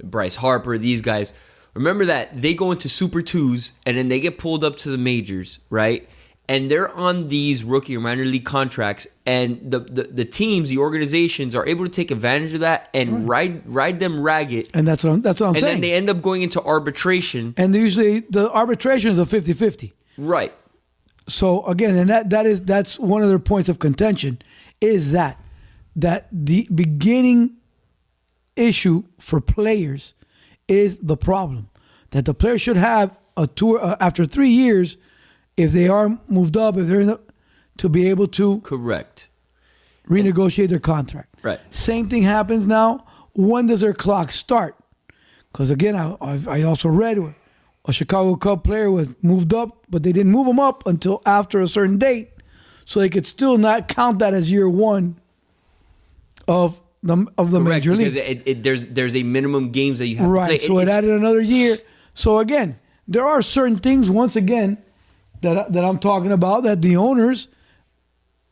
Bryce Harper, these guys. Remember that they go into Super 2s and then they get pulled up to the majors, right? And they're on these rookie or minor league contracts, and the teams, the organizations are able to take advantage of that and ride them ragged. And that's what I'm saying. And then they end up going into arbitration. And usually the arbitration is a 50-50. Right. So again, and that's one of their points of contention, is that the beginning issue for players is the problem. That the players should have a tour after 3 years, if they are moved up, if they're to be able to renegotiate their contract. Right. Same thing happens now. When does their clock start? Because again, I also read a Chicago Cub player was moved up, but they didn't move him up until after a certain date, so they could still not count that as year one of the Correct, major league. Because there's a minimum games that you have to play. Right, so it added another year. So again, there are certain things, once again, that I'm talking about, that the owners,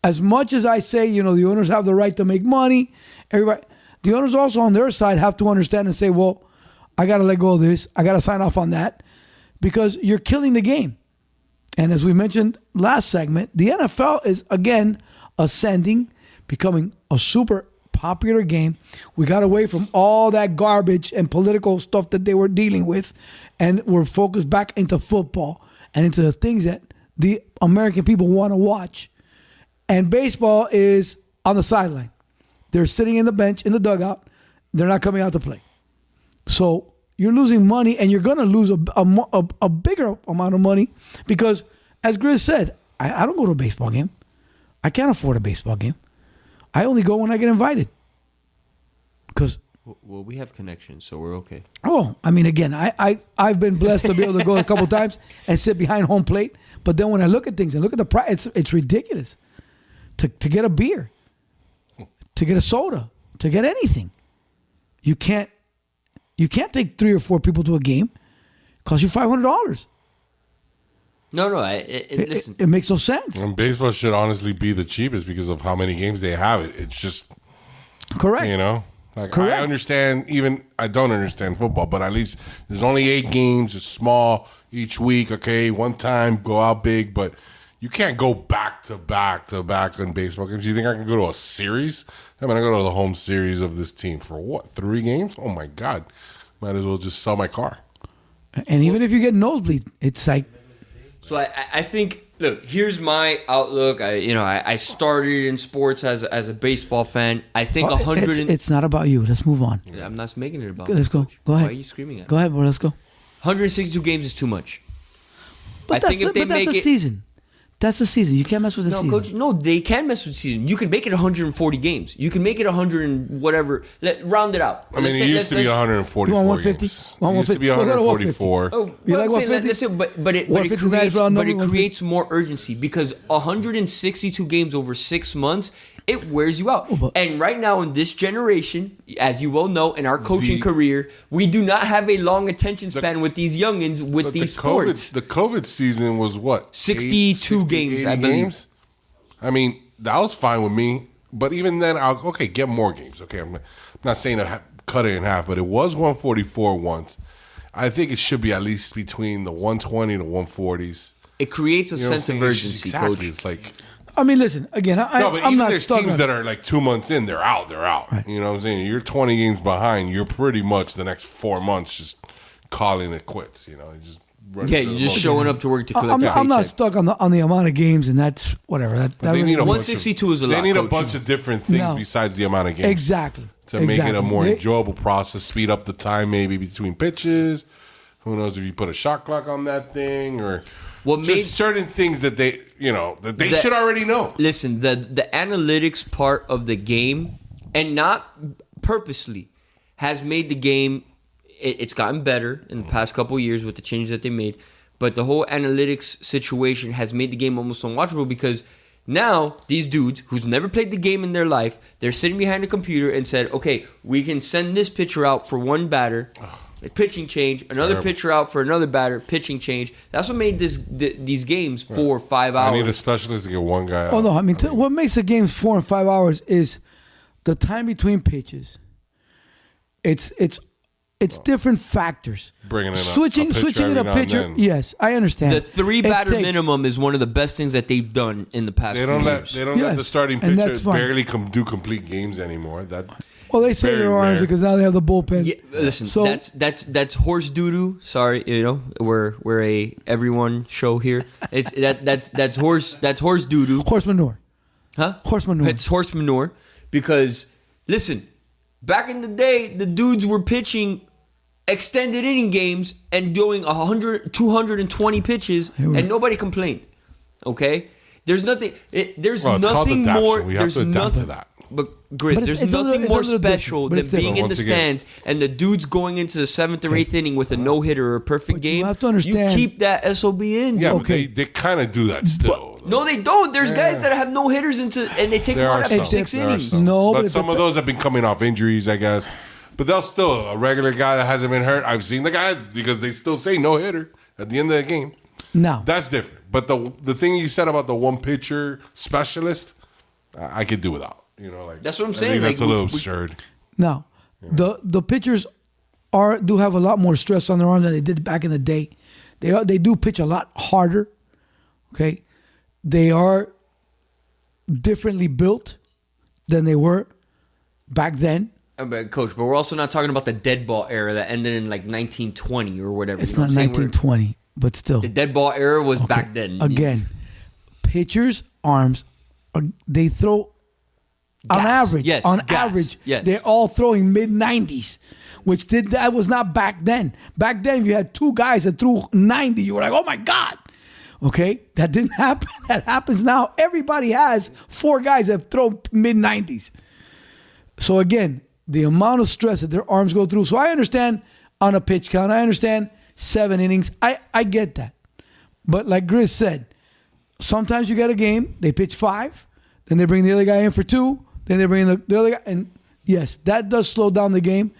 as much as I say, the owners have the right to make money, everybody, the owners also on their side have to understand and say, well, I got to let go of this. I got to sign off on that, because you're killing the game. And as we mentioned last segment, the NFL is, again, ascending, becoming a super popular game. We got away from all that garbage and political stuff that they were dealing with, and we're focused back into football and into the things that the American people want to watch. And baseball is on the sideline. They're sitting in the bench, in the dugout. They're not coming out to play. So you're losing money, and you're going to lose a bigger amount of money because, as Grizz said, I don't go to a baseball game. I can't afford a baseball game. I only go when I get invited. Well, we have connections, so we're okay. Oh, I mean, again, I've been blessed to be able to go a couple times and sit behind home plate. But then when I look at things and look at the price, it's ridiculous to get a beer, to get a soda, to get anything. You can't take 3 or 4 people to a game. It costs you $500. No, listen. It makes no sense. And baseball should honestly be the cheapest because of how many games they have. It's just correct. Correct. I understand. Even I don't understand football, but at least there's only 8 games. It's small each week. Okay, one time go out big, but you can't go back to back in baseball games. You think I can go to a series? I mean, I go to the home series of this team for what? 3 games? Oh my God! Might as well just sell my car. And even if you get nosebleed, it's like. So I think, look, here's my outlook. I started in sports as a baseball fan. I think 100. It's not about you. Let's move on. I'm not making it about. Let's go. Go ahead. Why are you screaming at me? Go ahead, bro. Let's go. 162 games is too much. But that's the season. That's the season. You can't mess with the season. Coach, no, they can mess with the season. You can make it 140 games. You can make it 100 and whatever. Round it out. I mean, it used to be 144 you want 150? games. It used to be 144. Oh, you like 150? But it creates more urgency because 162 games over 6 months, it wears you out. And right now in this generation, as you well know, in our coaching career, we do not have a long attention span with these youngins with these sports. The COVID season was what? 62 games, I believe. Games? I mean, that was fine with me. But even then, get more games. Okay, I'm not saying to cut it in half, but it was 144 once. I think it should be at least between the 120 to 140s. It creates a sense of urgency, exactly. Coach. It's like. I mean, listen, again, I'm not there's stuck teams on that are like 2 months in, they're out. Right. You know what I'm saying? You're 20 games behind. You're pretty much the next 4 months just calling it quits. You just you're just showing up to work to collect I'm not stuck on the amount of games, and that's whatever. That really 162 is a lot. They need a bunch of different things besides the amount of games. Exactly. To make it a more enjoyable process, speed up the time maybe between pitches. Who knows if you put a shot clock on that thing or certain things that they should already know. Listen, the analytics part of the game, and not purposely, has made the game. It's gotten better in the past couple of years with the changes that they made, but the whole analytics situation has made the game almost unwatchable because now these dudes who's never played the game in their life, they're sitting behind a computer and said, "Okay, we can send this pitcher out for one batter." Pitching change, another pitcher out for another batter, pitching change. That's what made these games 4 or 5 hours. I need a specialist to get one guy out. Oh, no. I mean, what makes the games 4 and 5 hours is the time between pitches. It's different factors. Bringing in switching in a pitcher. Yes, I understand. The 3 batter minimum is one of the best things that they've done in the past few years. They don't let the starting pitcher barely do complete games anymore. Well, they say they're orange because now they have the bullpen. Yeah, listen, so, that's horse doo-doo. Sorry, we're a everyone show here. That's horse doo-doo. Horse manure. Huh? Horse manure. It's horse manure because listen, back in the day, the dudes were pitching extended inning games and doing 220 pitches, and nobody complained. Okay. There's nothing. There's nothing more. We have to adapt to that. But Grizz, But there's it's a nothing little- more it's a little special different, but than it's being different. in the Once again. stands and the dude's going into the 7th or 8th inning with a no-hitter or a perfect But you game. have to understand- You keep that SOB in. Yeah, Okay. but they kind of do that still. No, they don't. There's guys that have no-hitters and they take There them out are after some. 6 There are innings. some. No, but but it some of dep- those have been coming off injuries, I guess. But they'll still a regular guy that hasn't been hurt. I've seen the guy because they still say no hitter at the end of the game. Now, That's different. But the thing you said about the one pitcher specialist, I could do without. You know, like That's what I'm I saying, think that's like, a little we- absurd. Now, the pitchers do have a lot more stress on their arm than they did back in the day. They do pitch a lot harder. Okay, they are differently built than they were back then. But Coach, but we're also not talking about the dead ball era that ended in like 1920 or whatever. It's you know not what I'm saying? 1920, but still. The dead ball era was Okay, back then. Again, pitchers' arms, they throw on Gas, average. yes, on gas, average, yes. they're all throwing mid-90s, that was not back then. Back then, if you had two guys that threw 90, you were like, oh my God. Okay, that didn't happen. That happens now. Everybody has 4 guys that throw mid-90s. So again, the amount of stress that their arms go through. So I understand on a pitch count. I understand 7 innings. I get that. But like Grizz said, sometimes you get a game, they pitch 5, then they bring the other guy in for 2, then they bring the other guy. And yes, that does slow down the game.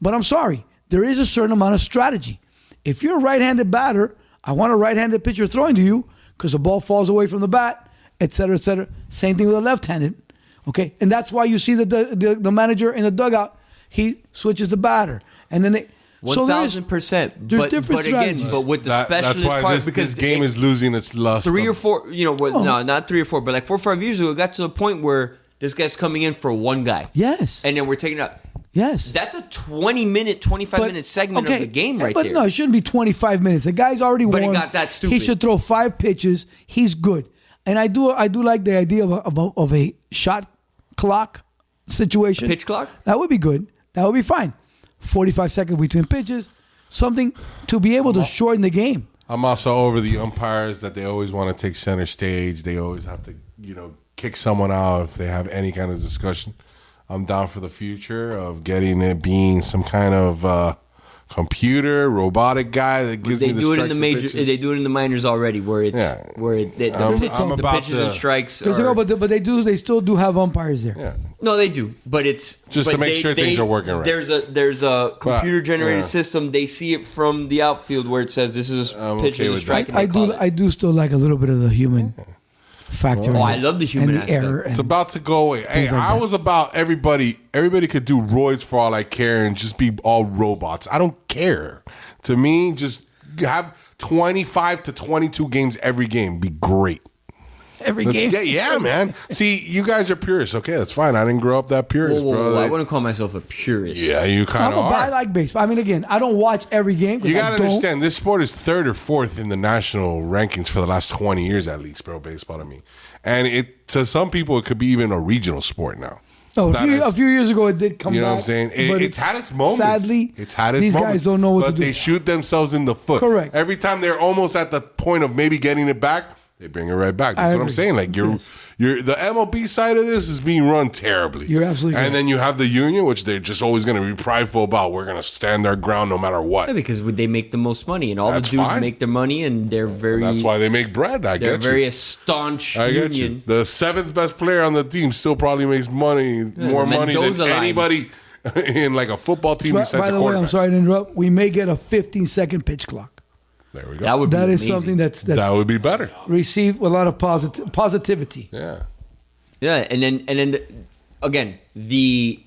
But I'm sorry, there is a certain amount of strategy. If you're a right-handed batter, I want a right-handed pitcher throwing to you because the ball falls away from the bat, et cetera, et cetera. Same thing with a left-handed. Okay, and that's why you see that the manager in the dugout, he switches the batter, and then they 1,000%. there's different but again, strategies. but with the That's specialist why part, this because game is losing its lust. 3 or of- 4, no, not 3 or 4, but like 4 or 5 years ago, it got to the point where this guy's coming in for one guy. Yes. And then we're taking out. Yes. That's a 20-minute, 25-minute segment of the game right but there. no, it shouldn't be 25 minutes. The guy's already But it warm. got that stupid. He should throw 5 pitches. He's good. And I do like the idea of a shot clock situation. Pitch clock? That would be good. That would be fine. 45 seconds between pitches. Something to be able to shorten the game. I'm also over the umpires that they always want to take center stage. They always have to, kick someone out if they have any kind of discussion. I'm down for the future of getting it being some kind of computer robotic guy that gives They me the do it in strikes the and major. pitches. They do it in the minors already, where it's Yeah. where the I'm about pitches to- and strikes. There's a Are, go, but they still do have umpires there. Yeah. no, they do, but it's Just to but make sure things are working right. There's a computer generated yeah. system. They see it from the outfield where it says this is I'm a pitch okay is a with strike. that. and they call it. I do still like a little bit of the human factor. Oh, in I it, love the human and the aspect. error. It's and- about to go away. Hey, Things like I that. was about everybody. Everybody could do roids for all I care and just be all robots. I don't care. To me, just have 25 to 22 games every game. Be great. every Let's game. yeah, man. See, you guys are purists. Okay, that's fine. I didn't grow up that purist, Whoa, bro. I wouldn't call myself a purist. Yeah, you kind of I are. like baseball. I mean, again, I don't watch every game. 'cause You I gotta don't. understand, this sport is 3rd or 4th in the national rankings for the last 20 years at least, bro. Baseball to me, and it to some people it could be even a regional sport now. No, It's a not as- few years ago it did come You know back. what I'm saying? but It's had its moments. Sadly, it's had its these moments. guys don't know what but to do. they shoot themselves in the foot. Correct. Every time they're almost at the point of maybe getting it back, they bring it right back. That's I what I'm agree. saying. Like you're the MLB side of this is being run terribly. You're absolutely And right. then you have the union, which they're just always going to be prideful about. We're going to stand our ground no matter what. Yeah, because they make the most money, and all That's the dudes fine. make their money, and they're very. That's why they make bread. I they're get you. very staunch I get union. you. The 7th best player on the team still probably makes money, more money Mendoza than line. anybody in like a football team By besides the a way, quarterback. I'm sorry to interrupt. We may get a 15-second pitch clock. There we go. That would be That is amazing. something that's that would be better. received a lot of positivity. Yeah. Yeah, and then again, the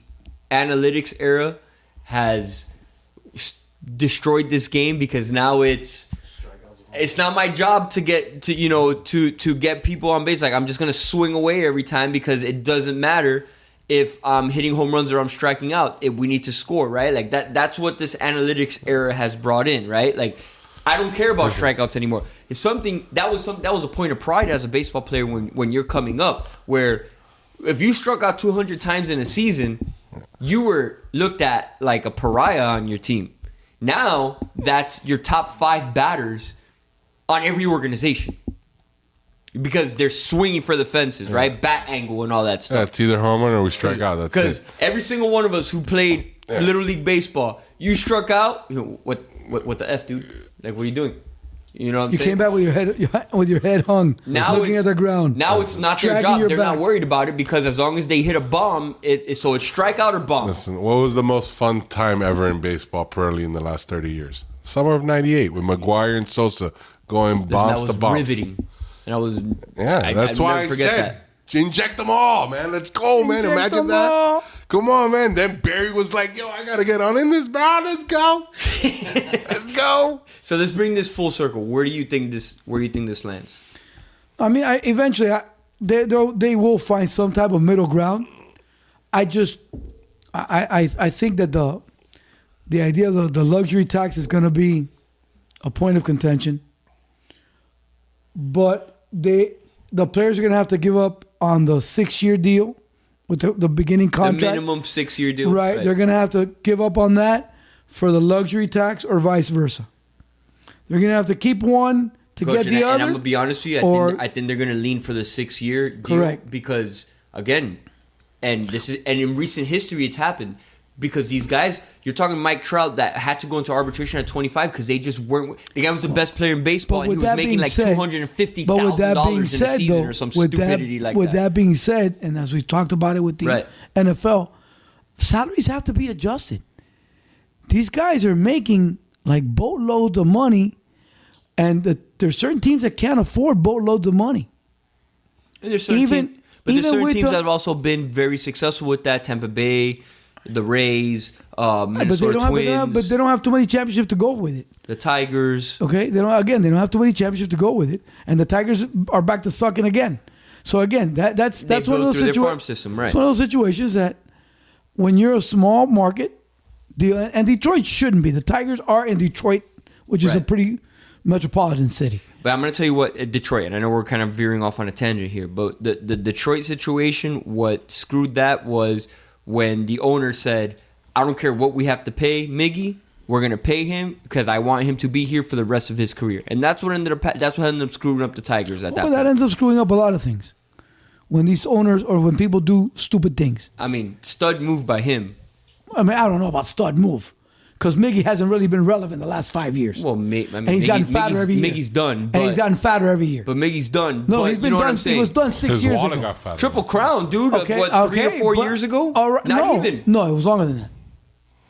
analytics era has destroyed this game because now it's not my job to get to get people on base. Like I'm just gonna swing away every time because it doesn't matter if I'm hitting home runs or I'm striking out. If we need to score, right? Like that's what this analytics era has brought in, right? Like I don't care about strikeouts anymore. It's something that was a point of pride as a baseball player when you're coming up, where if you struck out 200 times in a season, you were looked at like a pariah on your team. Now that's your top 5 batters on every organization. because they're swinging for the fences, right? Bat angle and all that Yeah, stuff. it's either home run or we strike out. That's Because it. every single one of us who played Little League Baseball, you struck out. You know, what the F, dude? Like, what are you doing? You know what I'm You saying? came back with your head hung, looking at the ground. Now it's not their Dragging job. your They're back. not worried about it because as long as they hit a bomb, so it's strikeout or bomb. Listen, what was the most fun time ever in baseball probably in the last 30 years? Summer of 98 with McGuire and Sosa going Listen, bombs that to was bombs. riveting. And I was... Yeah, that's I'd why never I forget said, that. inject them all, man. Let's go, man. Inject Imagine them that. all. Come on, man. Then Barry was like, yo, I got to get on in this, bro. Let's go. Let's go. So let's bring this full circle. Where do you think this lands? I mean, eventually they will find some type of middle ground. I think that the idea of the luxury tax is going to be a point of contention, but the players are going to have to give up on the 6-year deal with the beginning contract. The minimum 6-year deal. Right. They're going to have to give up on that for the luxury tax or vice versa. They're going to have to keep one to Coach, get the other. And I'm going to be honest with you. I think they're going to lean for the 6-year deal. Correct. Because, again, and in recent history it's happened. Because these guys, you're talking Mike Trout that had to go into arbitration at 25 because they just weren't. The guy was the best player in baseball and he was making like $250,000 in a season or some stupidity like that. With that being said, and as we talked about it with the NFL, salaries have to be adjusted. These guys are making like boatloads of money, and there's certain teams that can't afford boatloads of money. And there's certain teams that have also been very successful with that. Tampa Bay, the Rays, Minnesota Twins. But they don't have too many championships to go with it. The Tigers. Okay, they don't have too many championships to go with it, and the Tigers are back to sucking again. So again, that's one of those situations. Right? It's one of those situations that when you're a small market, and Detroit shouldn't be. The Tigers are in Detroit, which is a pretty metropolitan city. But I'm going to tell you what, Detroit, and I know we're kind of veering off on a tangent here, but the Detroit situation, what screwed that was when the owner said, I don't care what we have to pay Miggy, we're going to pay him because I want him to be here for the rest of his career. And that's what ended up screwing up the Tigers at that point. That ends up screwing up a lot of things. When these owners or when people do stupid things. I mean, stud move by him. I mean, I don't know about stud move. Because Miggy hasn't really been relevant the last 5 years. Well, and he's gotten fatter every year. Miggy's done. And he's gotten fatter every year. But Miggy's done. No, he's been done. He was done 6 years ago. Got fatter. Triple Crown, dude. Okay, what, 3 or 4 years ago? Not even. No, it was longer than that.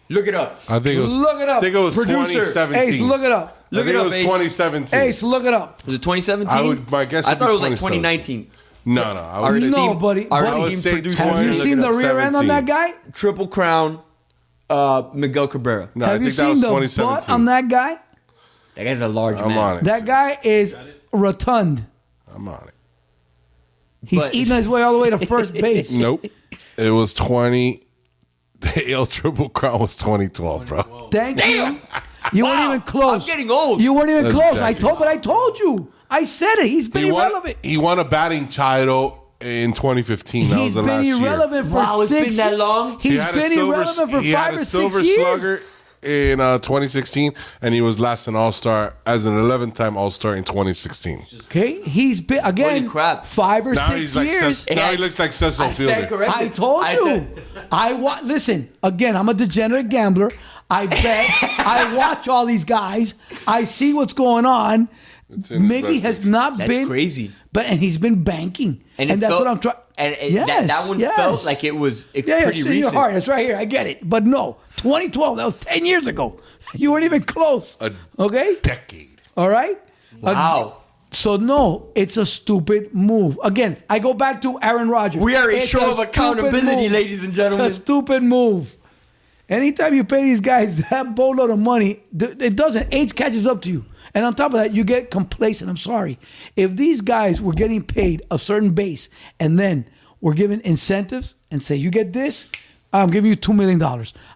Look it up. I think it was. Look it up. I think it was Producer, 2017. Ace, look it up. I think it was Ace. 2017. Ace, look it up. Was it 2017? My guess I would thought be it was like 2017. 2019. No. I would say No, buddy. Our I would esteemed say producer. Have you Look seen it the up, rear end on 17. that guy? Triple Crown, Miguel Cabrera. No, Have I you think that was seen the 2017. butt on that guy? That guy's a large I'm man. on it. That guy is rotund. I'm on it. He's But- eating his way all the way to first base. Nope. It was 20. The AL Triple Crown was 2012, bro. Thank you. You weren't even close. I'm getting old. You weren't even close. Exactly. I told you. I said it. He's been irrelevant. He won a batting title in 2015. That was He's the been last year. irrelevant for Wow, it's 6 been that long? He's been irrelevant for 5 or 6 Silver years. Slugger in 2016, and he was last an All-Star as an 11th-time All-Star in 2016. Okay, he's been again Holy crap. 5 or Now 6 he's like years. now he looks like Cecil I stand Fielder. corrected. I told you. Listen, again, I'm a degenerate gambler. I bet. I watch all these guys. I see what's going on. It's in his Miggy best has interest. not That's been crazy. And he's been banking. And it that's felt- what I'm trying. And Yes, that one yes. felt like it was pretty it's in your recent. heart. It's right here. I get it. But no, 2012. That was 10 years ago. You weren't even close. Okay. Decade. All right. Wow. So no, it's a stupid move. Again, I go back to Aaron Rodgers. We are a It's show of stupid accountability, move. ladies and gentlemen. It's a stupid move. Anytime you pay these guys that boatload of money, it doesn't. Age catches up to you. And on top of that, you get complacent. I'm sorry. If these guys were getting paid a certain base and then we're given incentives and say, you get this, I'm giving you $2 million.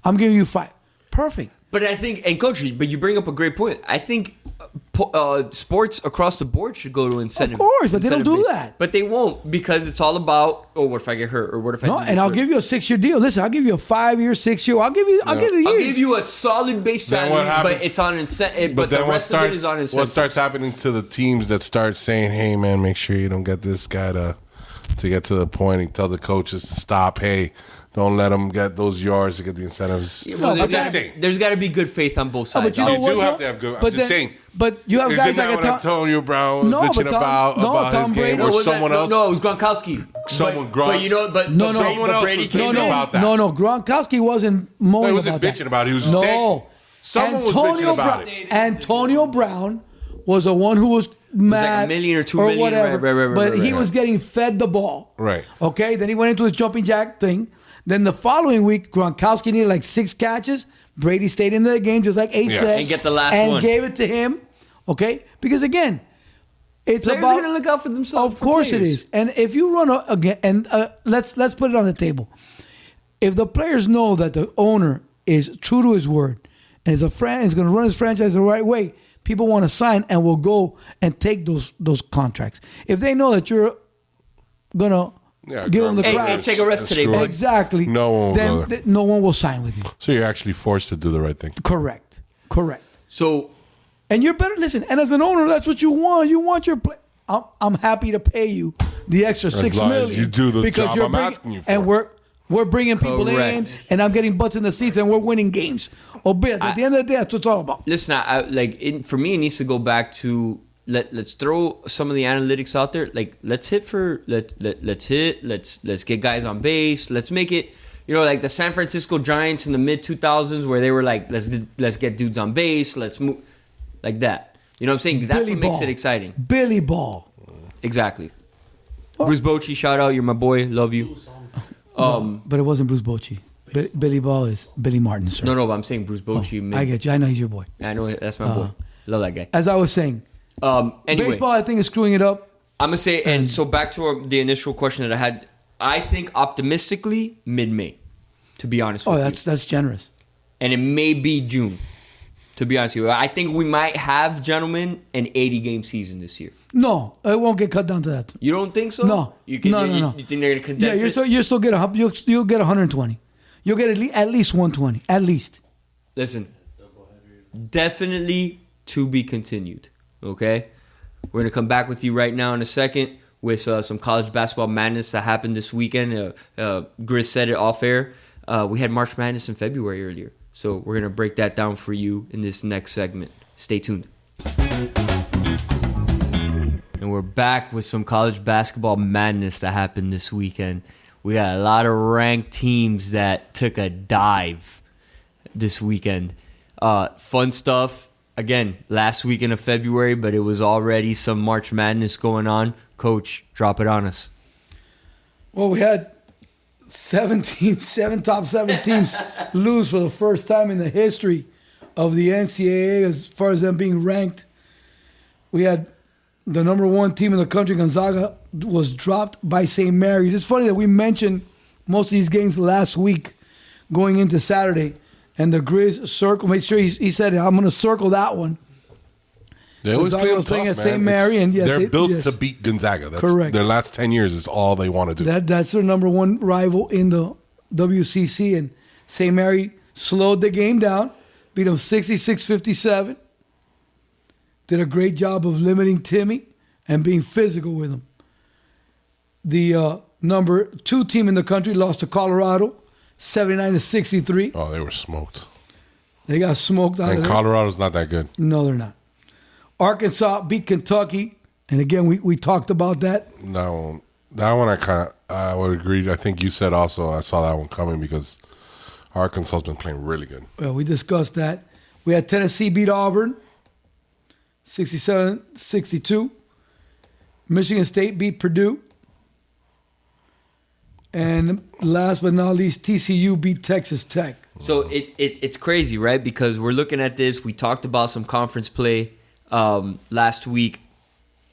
I'm giving you $5 million. Perfect. But I think, and Coach, but you bring up a great point. I think sports across the board should go to incentive. Of course, but they don't do incentive-based. that. But they won't, because it's all about, oh, what if I get hurt, or what if I No, do this, and I'll or- give you a 6-year deal. Listen, I'll give you a 5-year, 6-year. I'll give you years. I'll give you a solid base Then what salary, happens- but it's on incentive. But then the rest of it is on what incentive. starts happening to the teams that start saying, "Hey, man, make sure you don't get this guy to get to the point." He tells the coaches to stop. Hey, don't let him get those yards to get the incentives. Yeah, well, No, there's got to be good faith on both sides. but you know You what, do though? have to have good. I'm But just then- saying. But you have Isn't guys that like what Antonio Brown was No, bitching but Tom- about no, his Tom game, Brady- or was someone else? No, it was Gronkowski. Someone but you know, but No, but no. Brady- Someone but else Brady was came bitching in. about that. No, Gronkowski wasn't moaning No, he wasn't about bitching that. about it. He was no. Someone was bitching about Brown, it. Antonio Brown was the one who was mad, $1 million or $2 million, whatever. right, but he right. was getting fed the ball. Right. Okay. Then he went into his jumping jack thing. Then the following week, Gronkowski needed like 6 catches. Brady stayed in the game just like Ace Yes. said, And get the last and one. gave it to him. Okay, because again, it's Players about are going to look out for themselves. Of course it players. is. And if you run again, and let's put it on the table. If the players know that the owner is true to his word and is going to run his franchise the right way, people want to sign and will go and take those contracts. If they know that you're going to give them the Hey, crowd, take a rest today, Screw bud. it. exactly, No one will go then there. no one will sign with you. So you're actually forced to do the right thing. Correct. So And you're better. Listen, and as an owner, that's what you want. You want your play. I'm happy to pay you the extra $6 long million as you do the because job you're I'm bringing, asking you for. and we're bringing people in, Correct. and I'm getting butts in the seats, and we're winning games. Oh, but at the end of the day, that's what it's all about. listen, for me, it needs to go back to let's throw some of the analytics out there. Like let's hit. Let's get guys on base. Let's make it. You know, like the San Francisco Giants in the mid 2000s, where they were like, let's get dudes on base. Let's move like that. You know what I'm saying? That's Billy what makes Ball. it exciting. Billy Ball. Exactly. Bruce Bochy, shout out. You're my boy. Love you. But it wasn't Bruce Bochy. Billy Ball is Billy Martin, sir. No, but I'm saying Bruce Bochy. I get you. I know he's your boy. I know that's my boy. Love that guy. As I was saying, Anyway, baseball, I think, is screwing it up. I'm gonna say, and so back to the initial question that I had. I think optimistically mid-May, to be honest Oh, with you, that's generous. and it may be June. To be honest with you, I think we might have, gentlemen, an 80-game season this year. No, it won't get cut down to that. You don't think so? No. You can, No. You think they're gonna Yeah, condense it? you'll still get you'll get 120. You'll get at least 120, at least. Listen, definitely to be continued. Okay, we're gonna come back with you right now in a second with some college basketball madness that happened this weekend. Grizz said it off air. We had March Madness in February earlier, so we're gonna break that down for you in this next segment. Stay tuned. And we're back with some college basketball madness that happened this weekend. We got a lot of ranked teams that took a dive this weekend. Fun stuff. Again, last weekend of February, but it was already some March Madness going on. Coach, drop it on us. Well, we had seven top seven teams lose for the first time in the history of the NCAA as far as them being ranked. We had the number 1 team in the country, Gonzaga, was dropped by St. Mary's. It's funny that we mentioned most of these games last week going into Saturday, and the Grizz circle, make sure he said, I'm going to circle that one. They always Gonzaga play was them playing tough, at man. St. Mary, and yes, they're built yes. to beat Gonzaga. That's Correct. Their last 10 years is all they want to do. That's their number 1 rival in the WCC, and St. Mary slowed the game down, beat them 66-57. Did a great job of limiting Timmy and being physical with him. The number 2 team in the country lost to Colorado, 79-63. Oh, they were smoked. They got smoked out And of there. Colorado's not that good. No, they're not. Arkansas beat Kentucky, and again, we talked about that. That one I would agree. I think you said also I saw that one coming because Arkansas's been playing really good. Well, we discussed that. We had Tennessee beat Auburn, 67-62. Michigan State beat Purdue. And last but not least, TCU beat Texas Tech. So it's crazy, right? Because we're looking at this. We talked about some conference play last week.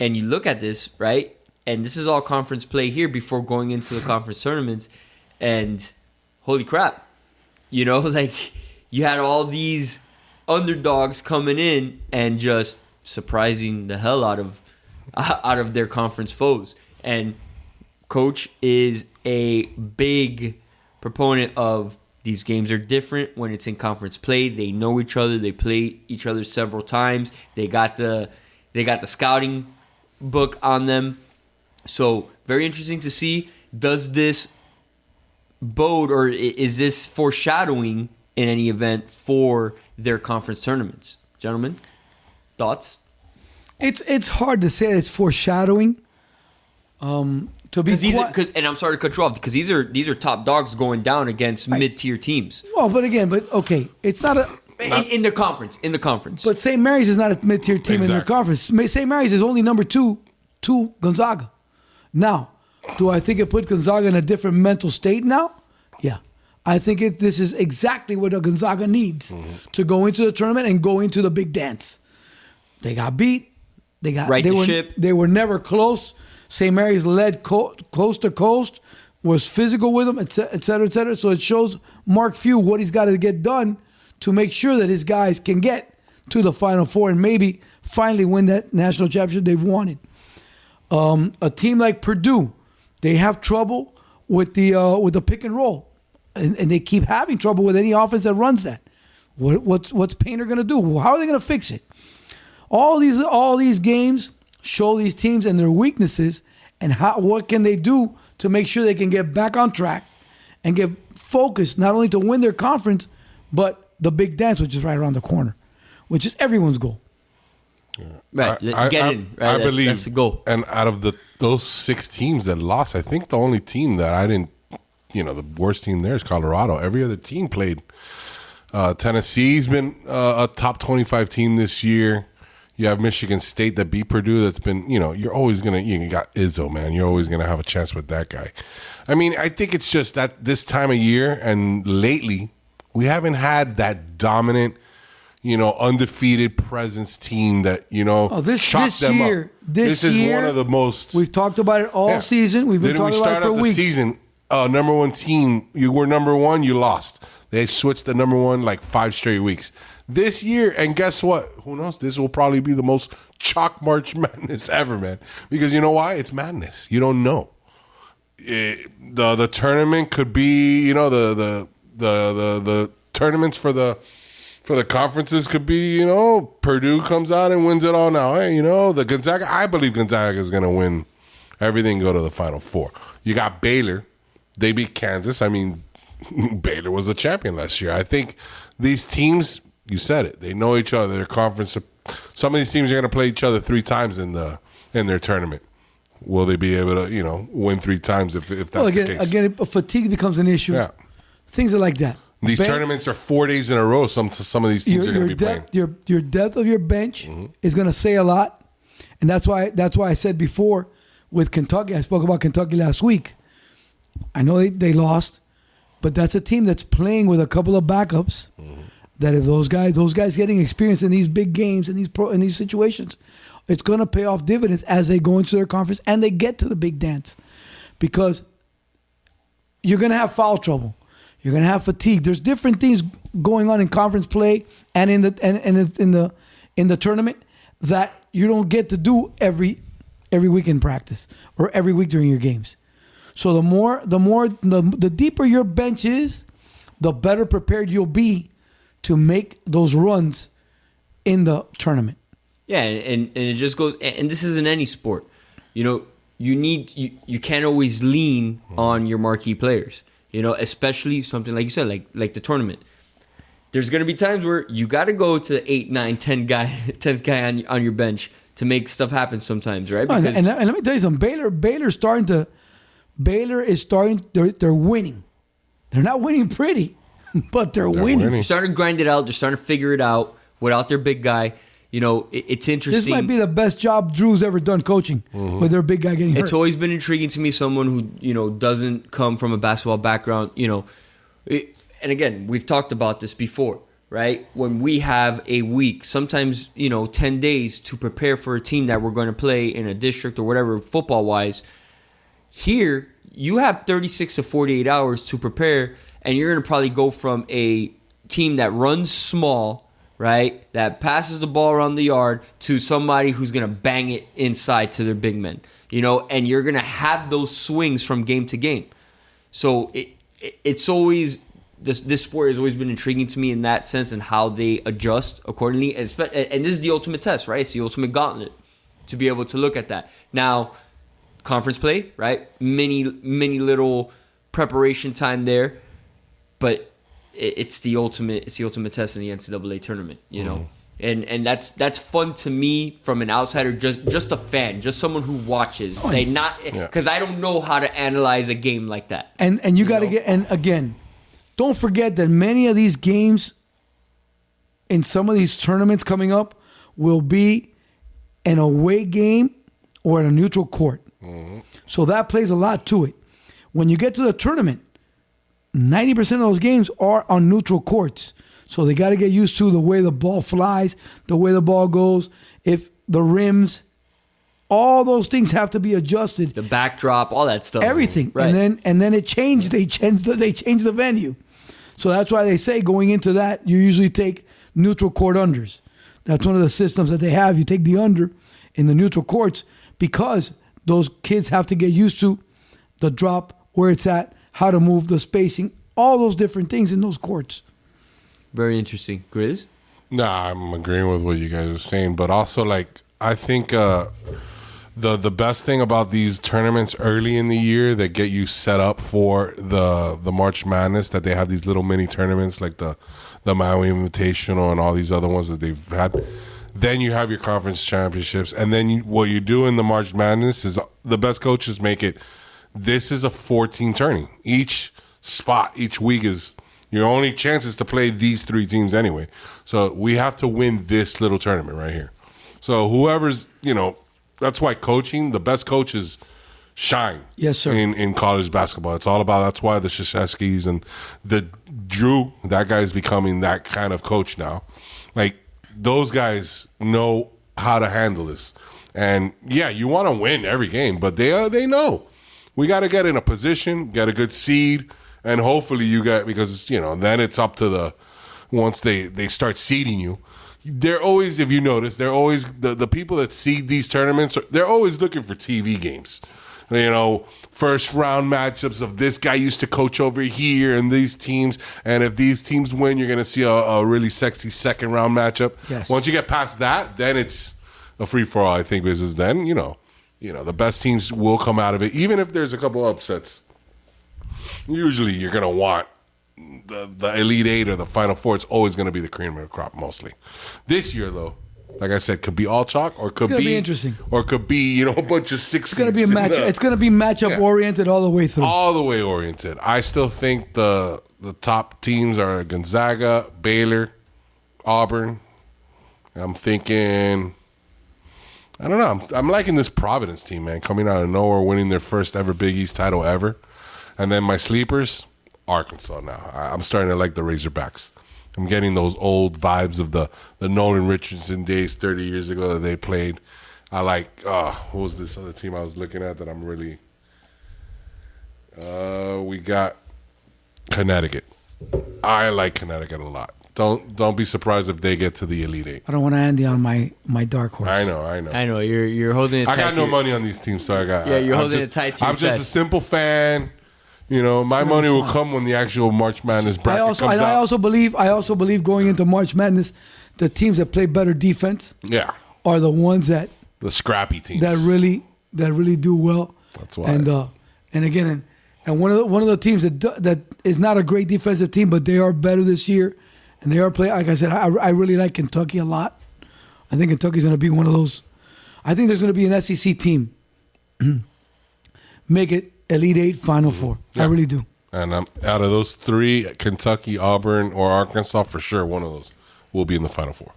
And you look at this, right? And this is all conference play here before going into the conference tournaments. And holy crap. You know, like you had all these underdogs coming in and just surprising the hell out of their conference foes. And Coach is a big proponent of these games are different when it's in conference play. They know each other. They play each other several times. They got the scouting book on them. So very interesting to see. Does this bode, or is this foreshadowing in any event for their conference tournaments? Gentlemen, thoughts? It's hard to say it's foreshadowing. To be and I'm sorry to cut you off, because these are top dogs going down against mid-tier teams. Well, but okay, it's not a in the conference. But St. Mary's is not a mid-tier team in their conference. St. Mary's is only number two to Gonzaga. Now, do I think it put Gonzaga in a different mental state now? Yeah. I think this is exactly what a Gonzaga needs to go into the tournament and go into the big dance. They got beat. They were never close. St. Mary's led coast to coast, was physical with them, et cetera, et cetera. So it shows Mark Few what he's got to get done to make sure that his guys can get to the Final Four and maybe finally win that national championship they've wanted. A team like Purdue, they have trouble with the pick and roll, and they keep having trouble with any offense that runs that. What's Painter going to do? How are they going to fix it? All these games show these teams and their weaknesses, and what can they do to make sure they can get back on track and get focused not only to win their conference, but the big dance, which is right around the corner, which is everyone's goal. Right, I believe that's the goal. And out of those 6 teams that lost, I think the only team that I didn't, the worst team there is Colorado. Every other team played. Tennessee's been a top 25 team this year. You have Michigan State that beat Purdue. That's been, you're always going to, you got Izzo, man. You're always going to have a chance with that guy. I mean, I think it's just that this time of year and lately, we haven't had that dominant, undefeated presence team that, shocked them up. This is one of the most. We've talked about it all season. We've been talking about it for weeks. Season, number one team, you were number one, you lost. They switched to number one like 5 straight weeks. This year, and guess what? Who knows? This will probably be the most chalk March Madness ever, man. Because you know why? It's madness. You don't know. The tournament could be, the tournaments for the conferences could be, Purdue comes out and wins it all now. Hey, the Gonzaga. I believe Gonzaga is going to win everything. Go to the Final Four. You got Baylor. They beat Kansas. I mean, Baylor was a champion last year. I think these teams. You said it. They know each other. Their conference. Some of these teams are going to play each other 3 times in their tournament. Will they be able to, win 3 times if that's the case? Again, fatigue becomes an issue. Yeah. Things are like that. These tournaments are 4 days in a row. Some of these teams are going to be playing. Your depth of your bench is going to say a lot, and that's why I said before with Kentucky. I spoke about Kentucky last week. I know they lost, but that's a team that's playing with a couple of backups. That if those guys getting experience in these big games and in these situations, it's going to pay off dividends as they go into their conference and they get to the big dance, because you're going to have foul trouble, you're going to have fatigue. There's different things going on in conference play and in the tournament that you don't get to do every week in practice or every week during your games. So the deeper your bench is, the better prepared you'll be to make those runs in the tournament. Yeah, and it just goes, and this is in any sport. You can't always lean on your marquee players. Especially something like you said, like the tournament. There's going to be times where you got to go to the 8, 9, 10th guy on your bench to make stuff happen sometimes, right? Because, and let me tell you something. Baylor is starting. They're winning. They're not winning pretty. But they're winning. They're starting to grind it out. They're starting to figure it out without their big guy. It's interesting. This might be the best job Drew's ever done coaching with their big guy getting hurt. It's always been intriguing to me, someone who, doesn't come from a basketball background, and again, we've talked about this before, right? When we have a week, sometimes, 10 days to prepare for a team that we're going to play in a district or whatever, football-wise. Here, you have 36 to 48 hours to prepare. And you're going to probably go from a team that runs small, right, that passes the ball around the yard to somebody who's going to bang it inside to their big men, and you're going to have those swings from game to game. So it's always, this sport has always been intriguing to me in that sense and how they adjust accordingly. And this is the ultimate test, right? It's the ultimate gauntlet to be able to look at that. Now, conference play, right? Many little preparation time there, but it's the ultimate test in the NCAA tournament, and that's fun to me from an outsider, just a fan, just someone who watches. Because I don't know how to analyze a game like that. And you got to and again, don't forget that many of these games in some of these tournaments coming up will be an away game or at a neutral court. Mm-hmm. So that plays a lot to it. When you get to the tournament, 90% of those games are on neutral courts. So they got to get used to the way the ball flies, the way the ball goes, if the rims, all those things have to be adjusted. The backdrop, all that stuff. Everything. Right. And then it changed. They changed the venue. So that's why they say going into that, you usually take neutral court unders. That's one of the systems that they have. You take the under in the neutral courts because those kids have to get used to the drop, where it's at, how to move, the spacing, all those different things in those courts. Very interesting. Grizz? Nah, I'm agreeing with what you guys are saying, but also, I think the best thing about these tournaments early in the year that get you set up for the March Madness, that they have these little mini tournaments like the Maui Invitational and all these other ones that they've had. Then you have your conference championships, and then what you do in the March Madness is the best coaches make it. This is a 14 tourney. Each spot, each week is your only chances to play these three teams anyway. So we have to win this little tournament right here. So whoever's, that's why coaching, the best coaches shine. Yes, sir. In college basketball. It's all about, that's why the Krzyzewskis and the Drew, that guy's becoming that kind of coach now. Those guys know how to handle this. And yeah, you want to win every game, but they know. We got to get in a position, get a good seed, and hopefully you get, because, then it's up to once they start seeding you. They're always, if you notice, they're always, the people that seed these tournaments, they're always looking for TV games. First round matchups of this guy used to coach over here and these teams. And if these teams win, you're going to see a really sexy second round matchup. Yes. Once you get past that, then it's a free for all, I think, because then, the best teams will come out of it. Even if there's a couple upsets, usually you're going to want the Elite Eight or the Final Four. It's always going to be the cream of the crop mostly. This year, though, like I said, could be all chalk, or could be interesting, or could be a bunch of six. It's going to be a match. It's going to be matchup oriented all the way through. All the way oriented. I still think the top teams are Gonzaga, Baylor, Auburn. I'm thinking, I don't know. I'm liking this Providence team, man, coming out of nowhere, winning their first ever Big East title ever, and then my sleepers, Arkansas. Now I'm starting to like the Razorbacks. I'm getting those old vibes of the Nolan Richardson days 30 years ago that they played. I like, what was this other team I was looking at that I'm really... we got Connecticut. I like Connecticut a lot. Don't be surprised if they get to the Elite Eight. I don't want to end on my dark horse. I know. You're holding it tight. I got no money on these teams, so I got... Yeah, you're holding it tight to your I'm just a simple fan. My money will come when the actual March Madness bracket comes out. I also believe going into March Madness, the teams that play better defense, are the ones that the scrappy teams that really do well. That's why. And again, one of the teams that is not a great defensive team, but they are better this year, and they are playing. Like I said, I really like Kentucky a lot. I think Kentucky's going to be one of those. I think there's going to be an SEC team make it Elite Eight, Final Four. Yeah. I really do. And out of those three, Kentucky, Auburn, or Arkansas, for sure, one of those will be in the Final Four.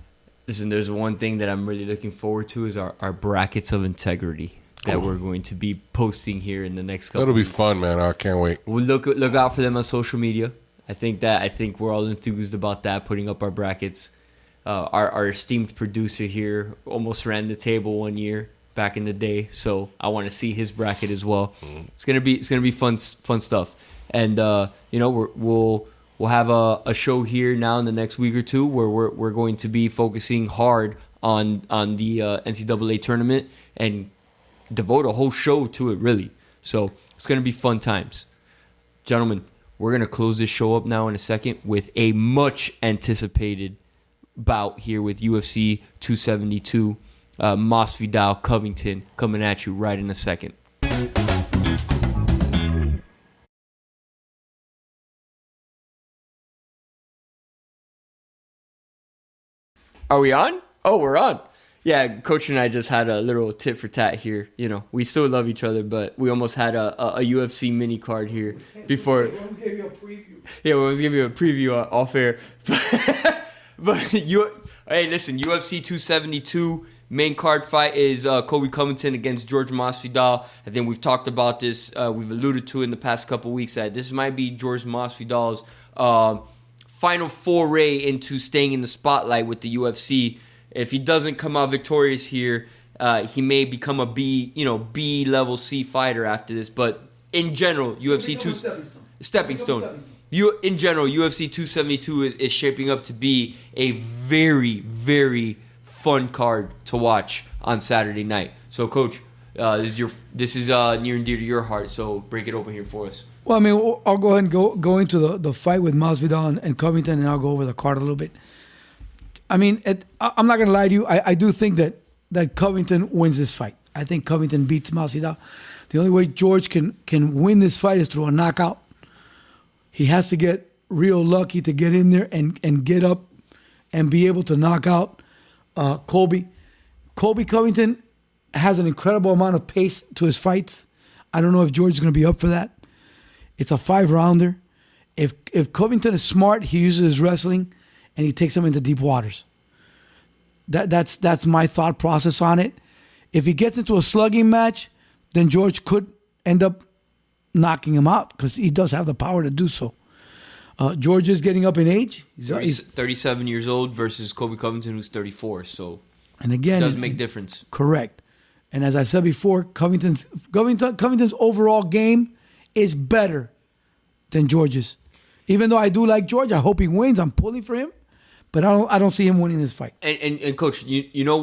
Listen, there's one thing that I'm really looking forward to is our brackets of integrity that we're going to be posting here in the next couple That'll be weeks. fun, man. I can't wait. We'll look out for them on social media. I think we're all enthused about that, putting up our brackets. Our esteemed producer here almost ran the table one year back in the day, so I want to see his bracket as well. It's gonna be fun stuff, and we'll we'll have a show here now in the next week or two where we're going to be focusing hard on the NCAA tournament and devote a whole show to it, really. So it's going to be fun times. Gentlemen, we're going to close this show up now in a second with a much anticipated bout here with UFC 272. Masvidal Covington coming at you right in a second. Are we on? Oh, we're on. Yeah, Coach and I just had a little tit for tat here. You know, we still love each other, but we almost had a UFC mini card here before. We almost gave you a preview. Yeah, we almost gave you a preview off air. But hey, listen, UFC 272 main card fight is Colby Covington against George Masvidal. I think we've talked about this. We've alluded to it in the past couple weeks that this might be George Masvidal's final foray into staying in the spotlight with the UFC. If he doesn't come out victorious here, he may become a B level C fighter after this. But in general, UFC stepping stone. In general, UFC 272 is shaping up to be a very, very fun card to watch on Saturday night. So, Coach, this is near and dear to your heart. So break it open here for us. Well, I mean, I'll go ahead and go into the fight with Masvidal and Covington, and I'll go over the card a little bit. I mean, I'm not going to lie to you. I do think that Covington wins this fight. I think Covington beats Masvidal. The only way George can win this fight is through a knockout. He has to get real lucky to get in there and get up and be able to knock out Colby. Colby Covington has an incredible amount of pace to his fights. I don't know if George is going to be up for that. It's a 5-rounder. If Covington is smart, he uses his wrestling and he takes him into deep waters. That's my thought process on it. If he gets into a slugging match, then George could end up knocking him out because he does have the power to do so. George is getting up in age. He's 37 years old versus Colby Covington, who's 34. So, and again, it does make difference. Correct. And as I said before, Covington's overall game is better than George's. Even though I do like George, I hope he wins. I'm pulling for him, but I don't see him winning this fight. And Coach, you know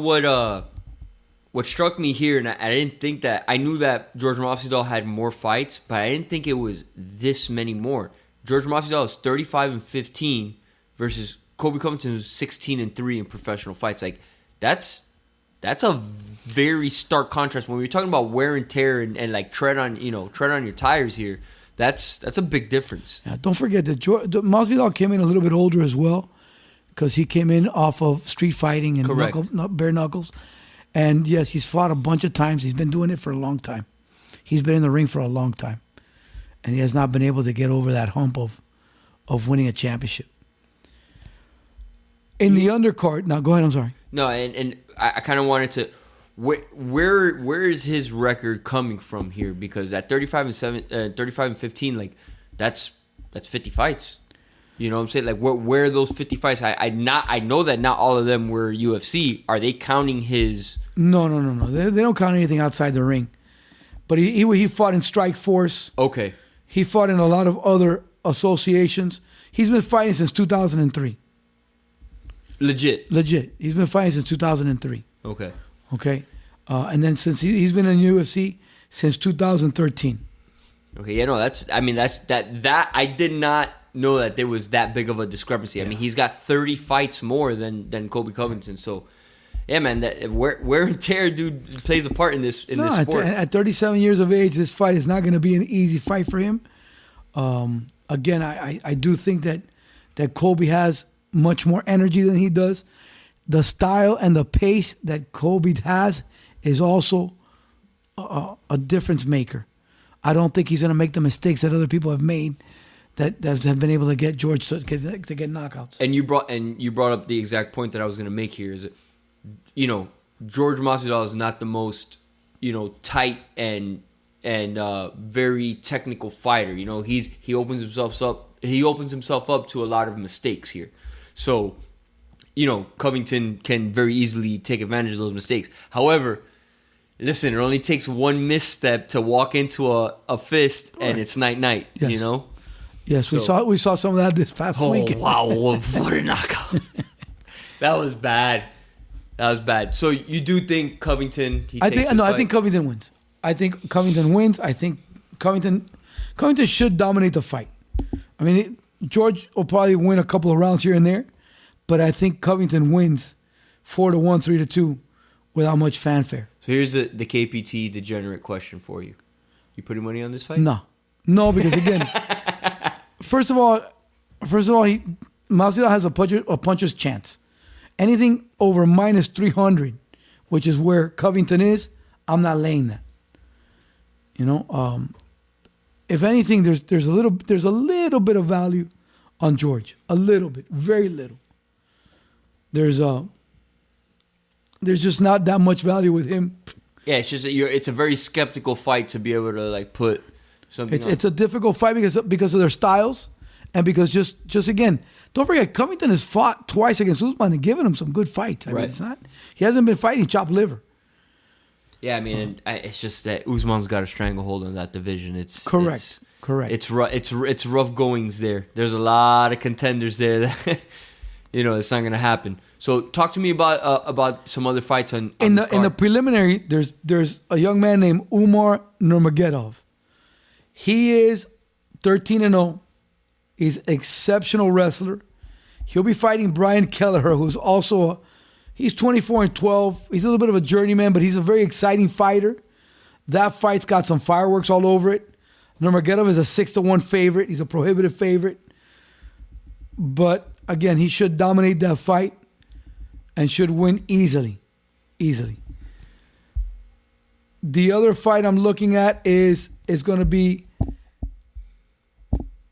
what struck me here, and I didn't think that, I knew that George Masvidal had more fights, but I didn't think it was this many more. George Masvidal is 35-15 versus Colby Covington, who's 16-3 in professional fights. Like that's a very stark contrast when we're talking about wear and tear and like tread on your tires here. That's a big difference. Yeah, don't forget that Masvidal came in a little bit older as well because he came in off of street fighting and bare knuckles. And yes, he's fought a bunch of times. He's been doing it for a long time. He's been in the ring for a long time. And he has not been able to get over that hump of winning a championship. In the undercard, now go ahead, I'm sorry. No, and I kind of wanted to, where is his record coming from here? Because at 35-15, like that's 50 fights. You know what I'm saying? Like where are those 50 fights? I know that not all of them were UFC. Are they counting his? No. They don't count anything outside the ring. But he fought in Strikeforce. Okay. He fought in a lot of other associations. He's been fighting since 2003. Legit. He's been fighting since 2003. Okay. And then since he's been in UFC since 2013. Okay. Yeah. No. That I did not know that there was that big of a discrepancy. I mean, he's got 30 fights more than Colby Covington. So, yeah, man, that wear and tear, dude, plays a part in this sport. At 37 years of age, this fight is not going to be an easy fight for him. Again, I do think that Colby has much more energy than he does. The style and the pace that Colby has is also a difference maker. I don't think he's going to make the mistakes that other people have made that have been able to get George to get knockouts. And you brought up the exact point that I was going to make here is that, George Masvidal is not the most, tight and very technical fighter. He opens himself up to a lot of mistakes here. So, Covington can very easily take advantage of those mistakes. However, listen, it only takes one misstep to walk into a fist and it's night-night, Yes. Yes, we saw some of that this past weekend. Wow, what a knockout. That was bad. So you do think Covington? I think Covington wins. I think Covington wins. I think Covington should dominate the fight. I mean, George will probably win a couple of rounds here and there, but I think Covington wins 4-1, 3-2, without much fanfare. So here's the KPT degenerate question for you. You putting money on this fight? No, because again, first of all, Masvidal has a puncher's chance. Anything over minus 300, which is where Covington is, I'm not laying that. If anything, there's a little bit of value on George, a little bit, very little. There's just not that much value with him. Yeah, it's just it's a very skeptical fight to be able to like put something. It's a difficult fight because of their styles, and because just again, don't forget Covington has fought twice against Usman and given him some good fights. I mean, he hasn't been fighting chopped liver. Yeah, I mean, it's just that Usman's got a stranglehold on that division. It's correct. It's rough goings there. There's a lot of contenders there that it's not going to happen. So talk to me about some other fights in the preliminary. There's a young man named Umar Nurmagomedov. He is 13-0. He's an exceptional wrestler. He'll be fighting Brian Kelleher, who's also he's 24-12. He's a little bit of a journeyman, but he's a very exciting fighter. That fight's got some fireworks all over it. Nurmagomedov is a 6-1 favorite. He's a prohibitive favorite. But again, he should dominate that fight and should win easily. The other fight I'm looking at is going to be,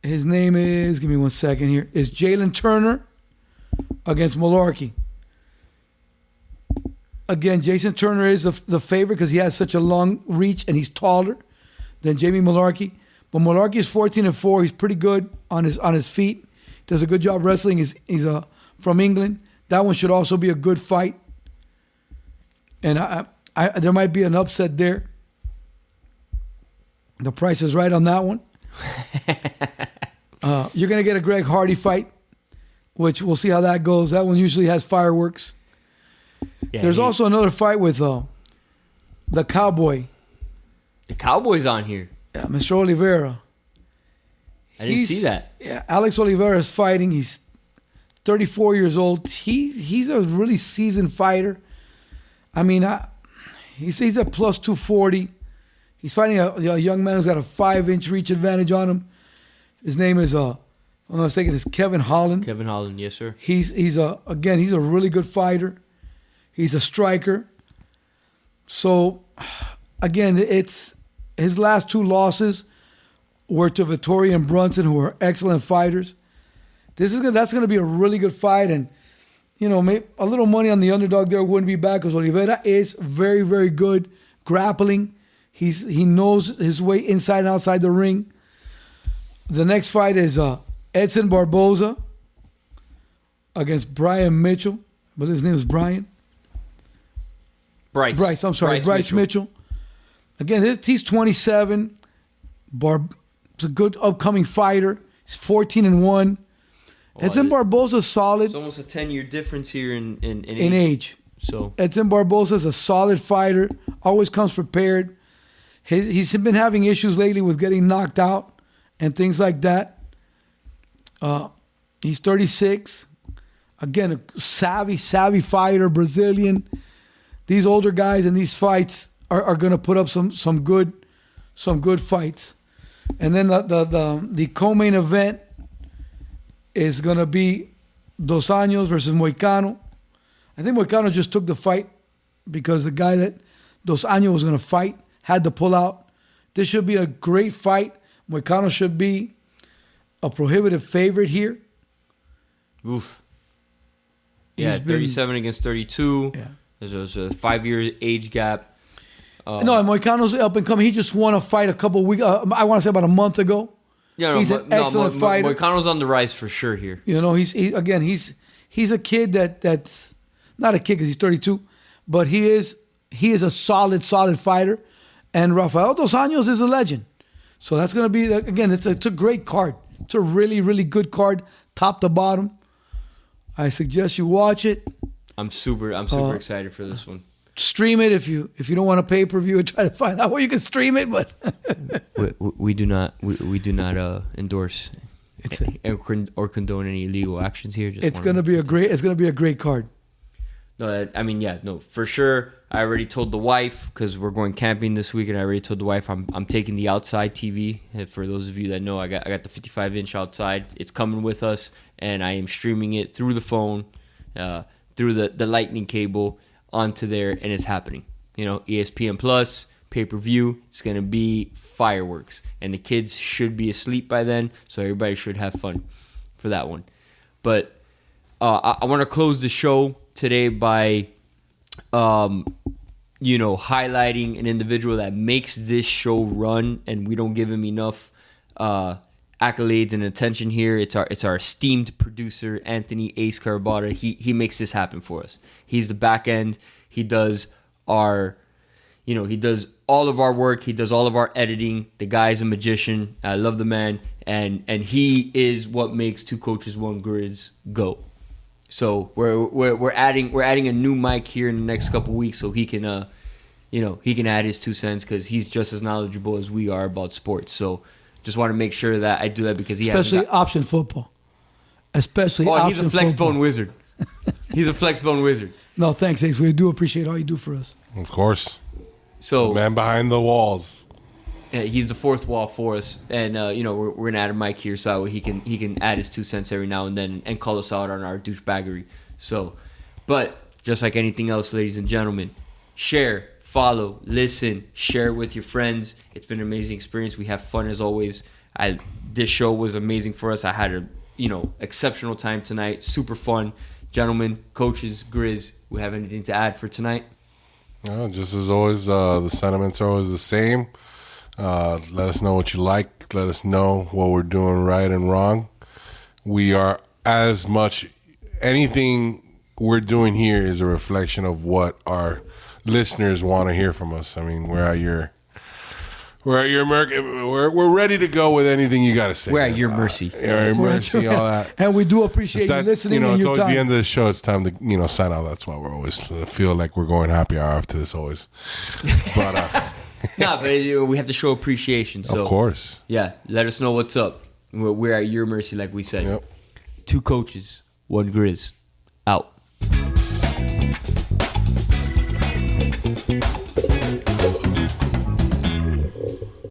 his name is, give me 1 second here, is Jalen Turner against Malarkey. Again, Jason Turner is the favorite because he has such a long reach and he's taller than Jamie Malarkey. But Malarkey is 14-4. He's pretty good on his feet. Does a good job wrestling. He's from England. That one should also be a good fight. And I there might be an upset there. The price is right on that one. You're going to get a Greg Hardy fight, which we'll see how that goes. That one usually has fireworks. Yeah, there's also another fight with the Cowboy. The Cowboy's on here. Yeah, Mr. Oliveira. I didn't see that. Yeah, Alex Oliveira is fighting. He's 34 years old. He's a really seasoned fighter. I mean, he's at plus 240. He's fighting a young man who's got a 5-inch reach advantage on him. His name is, I'm not mistaken, is Kevin Holland. Kevin Holland, yes, sir. He's a really good fighter. He's a striker. So, again, it's his last 2 losses were to Vittoria and Brunson, who are excellent fighters. That's going to be a really good fight, and maybe a little money on the underdog there wouldn't be bad because Oliveira is very, very good grappling. He knows his way inside and outside the ring. The next fight is Edson Barboza against Brian Mitchell, but his name is Brian. Bryce, I'm sorry, Bryce Mitchell. Again, he's 27. He's a good upcoming fighter. He's 14-1. Edson Barboza's solid. It's almost a 10-year difference here in age. So Edson Barboza's a solid fighter. Always comes prepared. He's been having issues lately with getting knocked out and things like that. He's 36. Again, a savvy fighter, Brazilian. These older guys in these fights are going to put up some good fights. And then the co-main event is going to be Dos Anjos versus Moicano. I think Moicano just took the fight because the guy that Dos Anjos was going to fight had to pull out. This should be a great fight. Moicano should be a prohibitive favorite here. Oof. Yeah, 37 against 32. Yeah. There's a 5-year age gap. No, Moicano's up and coming. He just won a fight a couple weeks. I want to say about a month ago. Yeah, he's an excellent fighter. Moicano's on the rise for sure here. He's a kid that's not a kid because he's 32, but he is a solid fighter. And Rafael Dos Anjos is a legend. So that's going to be, again, it's a great card. It's a really, really good card, top to bottom. I suggest you watch it. I'm super excited for this one. Stream it if you don't want a pay-per-view and try to find out where you can stream it. But we do not endorse or condone any illegal actions here. It's gonna be a great card. No, I mean, yeah, no, for sure. I already told the wife, because we're going camping this week, and I already told the wife I'm taking the outside TV. And for those of you that know, I got the 55-inch outside. It's coming with us, and I am streaming it through the phone, through the lightning cable onto there, and it's happening. ESPN Plus, pay-per-view. It's going to be fireworks, and the kids should be asleep by then, so everybody should have fun for that one. But I want to close the show today by highlighting an individual that makes this show run, and we don't give him enough accolades and attention here. It's our esteemed producer, Anthony Ace Carabata. He makes this happen for us. He's the back end. He does all of our work. He does all of our editing. The guy's a magician. I love the man, and he is what makes Two Coaches One Grizz go. So we're adding a new mic here in the next couple weeks, so he can add his 2 cents, because he's just as knowledgeable as we are about sports. So just want to make sure that I do that, because especially option football. He's a flex bone wizard. He's a flex bone wizard. No, thanks, Ace. We do appreciate all you do for us. Of course. So the man behind the walls. He's the fourth wall for us, and we're gonna add a mic here so he can add his 2 cents every now and then and call us out on our douchebaggery. So, but just like anything else, ladies and gentlemen, share, follow, listen, share with your friends. It's been an amazing experience. We have fun as always. This show was amazing for us. I had a exceptional time tonight. Super fun, gentlemen, coaches, Grizz. We have anything to add for tonight? No, just as always, the sentiments are always the same. Let us know what you like. Let us know what we're doing right and wrong. We are as much, anything we're doing here is a reflection of what our listeners want to hear from us. I mean, we're at your American. We're ready to go with anything you got to say. We're at your mercy. Your mercy, all that. And we do appreciate you listening. It's your always time. the end of the show. It's time to sign out. That's why we're always feel like we're going happy hour after this always. But no, but we have to show appreciation. So, of course. Yeah, let us know what's up. We're at your mercy, like we said. Yep. Two Coaches, One Grizz. Out.